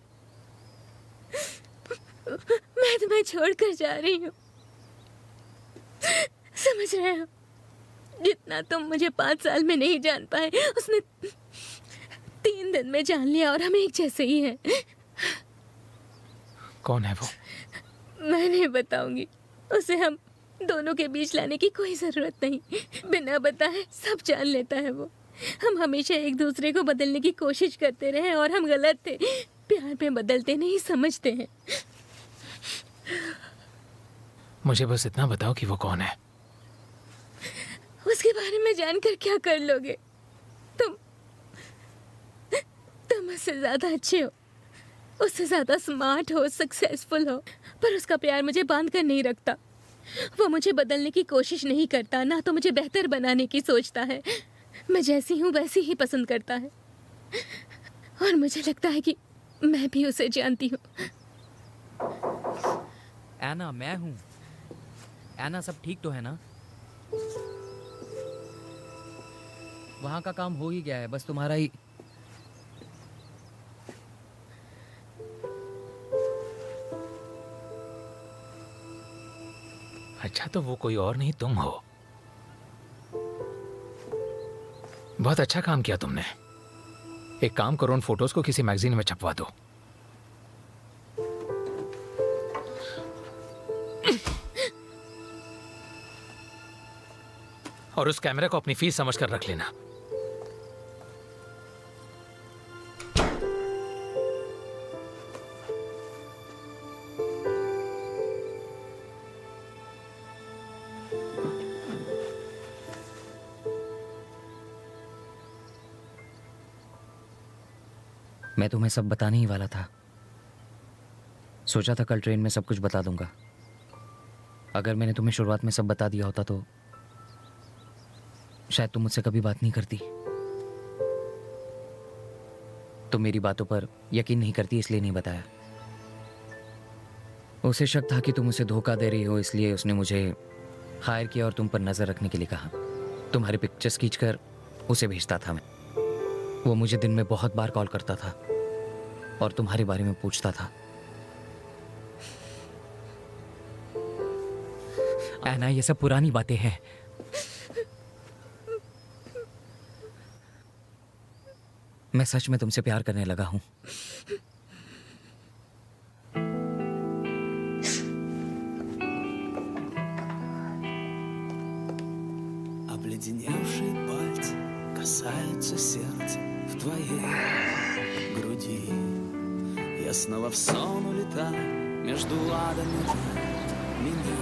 मैं तुम्हें छोड़कर जा रही हूँ। समझ रहे हो? जितना तुम मुझे 5 साल में नहीं जान पाए, उसने 3 दिन में जान लिया और हम एक जैसे ही हैं। कौन है वो? मैं नहीं बताऊंगी। उसे हम दोनों के बीच लाने की कोई जरूरत नहीं। बिना बताए सब जान लेता है वो। हम हमेशा एक दूसरे को बदलने की कोशिश करते रहे और हम गलत थे। प्यार में बदलते नहीं, समझते हैं। मुझे बस इतना बताओ कि वो कौन है। उसके बारे में जानकर क्या कर लोगे? तुम उससे ज्यादा अच्छे हो, उससे ज्यादा स्मार्ट हो, सक्सेसफुल हो, पर उसका प्यार मुझे बांध कर नहीं रखता। वो मुझे बदलने की कोशिश नहीं करता, ना तो मुझे बेहतर बनाने की सोचता है। मैं जैसी हूँ वैसी ही पसंद करता है। और मुझे लगता है कि मैं भी उसे जानती हूँ। एना, मैं हूँ। एना, सब ठीक तो है ना? वहाँ का काम हो ही गया है, बस तुम्हारा ही। अच्छा, तो वो कोई और नहीं, तुम हो। बहुत अच्छा काम किया तुमने। एक काम करो, उन फोटोज को किसी मैगजीन में छपवा दो। और उस कैमरे को अपनी फीस समझकर रख लेना। मैं तुम्हें सब बताने ही वाला था। सोचा था कल ट्रेन में सब कुछ बता दूंगा। अगर मैंने तुम्हें शुरुआत में सब बता दिया होता तो शायद तुम मुझसे कभी बात नहीं करती। तुम मेरी बातों पर यकीन नहीं करती इसलिए नहीं बताया। उसे शक था कि तुम उसे धोखा दे रही हो, इसलिए उसने मुझे हायर किया और तुम पर नजर रखने के लिए कहा। तुम्हारे पिक्चर्स खींचकर उसे भेजता था मैं। वो मुझे दिन में बहुत बार कॉल करता था और तुम्हारे बारे में पूछता था। ऐना, ये सब पुरानी बातें हैं। मैं सच में तुमसे प्यार करने लगा हूं। Обледеневшие пальцы касаются сердца в твоей груди. Я снова в сон улетаю между адами. Меня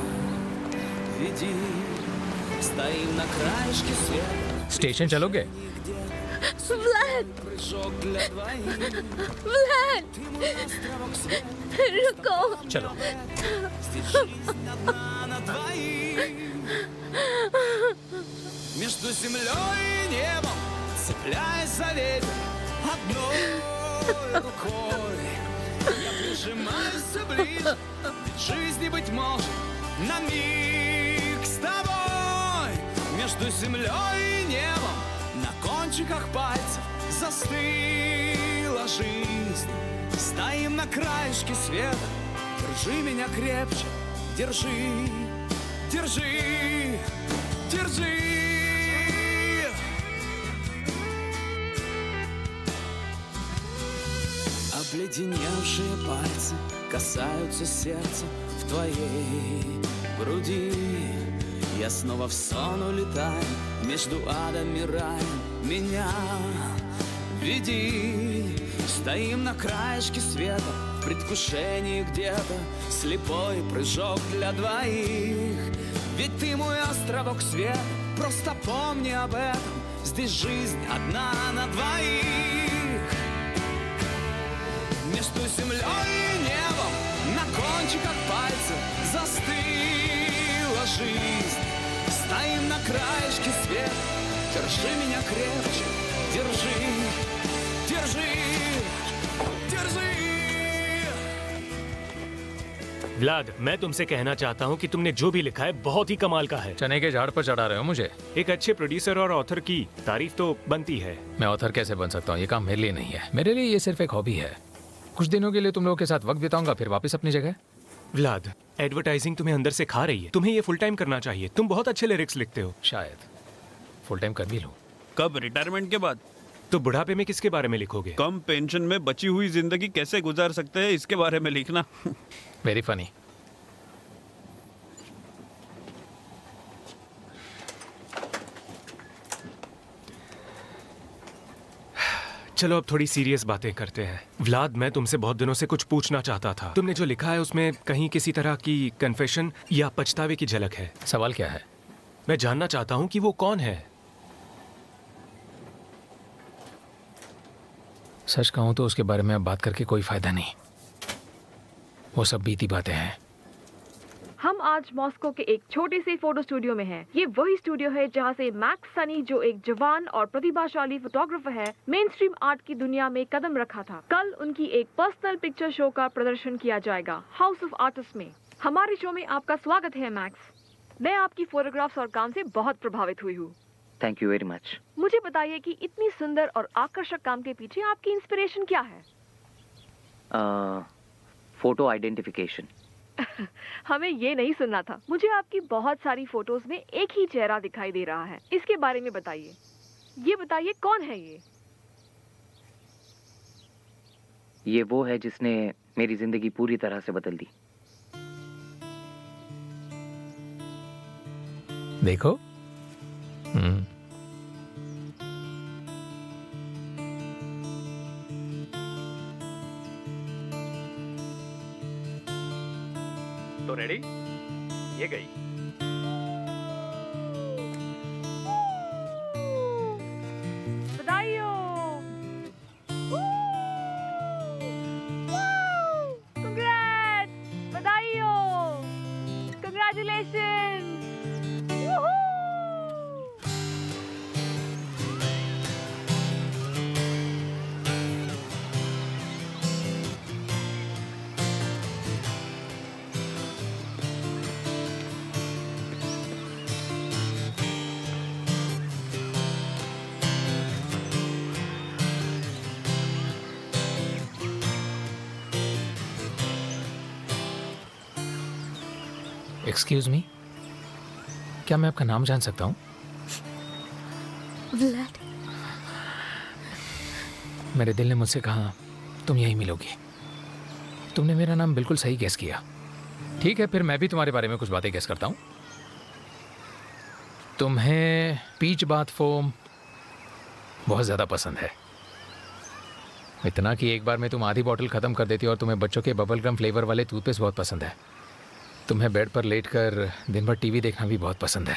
веди, стоим на краешке света. स्टेशन चलोगे? व्लाद! व्लाद! रुको! चलो। Между землей и небом, цепляясь за ветер, одной рукой я прижимаюсь все ближе, ведь жизни, быть может, на миг с тобой. Между землей и небом, на кончиках пальцев застыла жизнь. Стоим на краешке света, держи меня крепче, держи, держи, держи. Обледеневшие пальцы касаются сердца в твоей груди. Я снова в сон улетаю между адом и раем. Меня веди, стоим на краешке света, в предвкушении где-то слепой прыжок для двоих. Ведь ты мой островок света, просто помни об этом. Здесь жизнь одна на двоих. Между землей и небом, на кончиках пальцев застыла жизнь. Стоим на краешке света, держи меня крепче, держи, держи, держи. व्लाद, मैं तुमसे कहना चाहता हूँ कि तुमने जो भी लिखा है बहुत ही कमाल का है। चने के झाड़ पर चढ़ा रहे हो मुझे। एक अच्छे प्रोड्यूसर और ऑथर की तारीफ तो बनती है। मैं ऑथर कैसे बन सकता हूँ? ये काम मेरे लिए नहीं है। मेरे लिए ये सिर्फ एक हॉबी है। कुछ दिनों के लिए तुम लोगों के साथ वक्त बिताऊंगा, फिर वापस अपनी जगह। व्लाद, एडवर्टाइजिंग तुम्हें अंदर से खा रही है। तुम्हें ये फुल टाइम करना चाहिए। तुम बहुत अच्छे लिरिक्स लिखते हो। शायद फुल टाइम कर भी लूं। कब? रिटायरमेंट के बाद? तो बुढ़ापे में किसके बारे में लिखोगे? कम पेंशन में बची हुई जिंदगी कैसे गुजार सकते हैं, इसके बारे में लिखना। Very funny. चलो अब थोड़ी सीरियस बातें करते हैं। व्लाद, मैं तुमसे बहुत दिनों से कुछ पूछना चाहता था। तुमने जो लिखा है उसमें कहीं किसी तरह की कन्फेशन या पछतावे की झलक है। सवाल क्या है? मैं जानना चाहता हूँ कि वो कौन है। सच कहूं तो उसके बारे में अब बात करके कोई फायदा नहीं। वो सब बीती बातें हैं। हम आज मॉस्को के एक छोटे से फोटो स्टूडियो में हैं। ये वही स्टूडियो है जहाँ से मैक्स सनी, जो एक जवान और प्रतिभाशाली फोटोग्राफर है, मेन स्ट्रीम आर्ट की दुनिया में कदम रखा था। कल उनकी एक पर्सनल पिक्चर शो का प्रदर्शन किया जाएगा हाउस ऑफ आर्टिस्ट में। हमारे शो में आपका स्वागत है मैक्स। मैं आपकी फोटोग्राफ्स और काम से बहुत प्रभावित हुई हूँ। Thank you very much. मुझे बताइए कि इतनी सुंदर और आकर्षक काम के पीछे आपकी इंस्पिरेशन क्या है? Photo identification. हमें ये नहीं सुनना था। मुझे आपकी बहुत सारी फोटोज में एक ही चेहरा दिखाई दे रहा है। इसके बारे में बताइए। ये बताइए कौन है ये? ये वो है जिसने मेरी जिंदगी पूरी तरह से बदल दी। देखो। तो रेडी? ये गई। बधाई हो। Congrats! बधाई हो। Congratulations! एक्सक्यूज मी, क्या मैं आपका नाम जान सकता हूँ? व्लाड। मेरे दिल ने मुझसे कहा तुम यहीं मिलोगी। तुमने मेरा नाम बिल्कुल सही गेस किया। ठीक है, फिर मैं भी तुम्हारे बारे में कुछ बातें गेस करता हूँ। तुम्हें पीच बाथ फोम बहुत ज़्यादा पसंद है, इतना कि एक बार में तुम आधी बोतल ख़त्म कर देती हो। और तुम्हें बच्चों के बबल गम फ्लेवर वाले टूथपेस्ट बहुत पसंद है। तुम्हें बेड पर लेटकर दिन भर टीवी देखना भी बहुत पसंद है।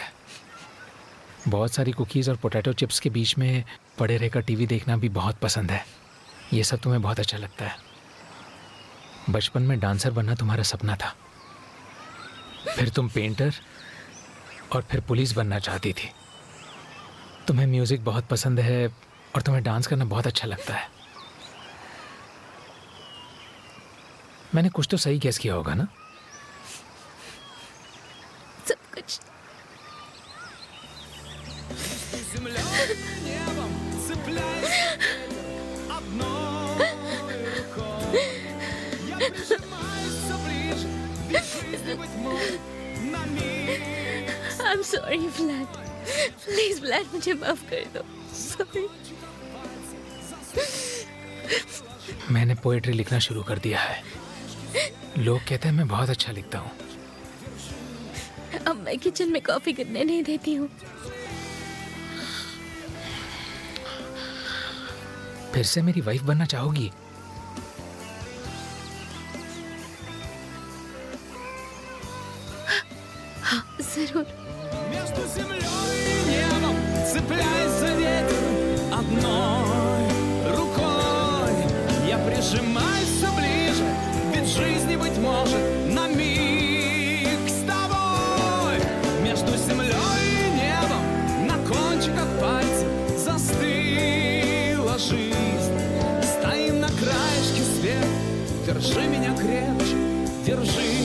बहुत सारी कुकीज़ और पोटैटो चिप्स के बीच में पड़े रहकर टीवी देखना भी बहुत पसंद है। ये सब तुम्हें बहुत अच्छा लगता है। बचपन में डांसर बनना तुम्हारा सपना था, फिर तुम पेंटर और फिर पुलिस बनना चाहती थी। तुम्हें म्यूज़िक बहुत पसंद है और तुम्हें डांस करना बहुत अच्छा लगता है। मैंने कुछ तो सही गेस किया होगा ना? सब कुछ। I'm sorry, व्लाड। प्लीज व्लाड, मुझे माफ कर दो। Sorry। मैंने पोएट्री लिखना शुरू कर दिया है। लोग कहते हैं मैं बहुत अच्छा लिखता हूँ। अब मैं किचन में कॉफी करने नहीं देती हूँ। फिर से मेरी वाइफ बनना चाहोगी? हाँ, जरूर। Цепляется ветер одной рукой. Я прижимаюсь все ближе, ведь жизни, быть может, на миг с тобой. Между землей и небом на кончиках пальцев застыла жизнь. Стоим на краешке света, держи меня крепче, держи.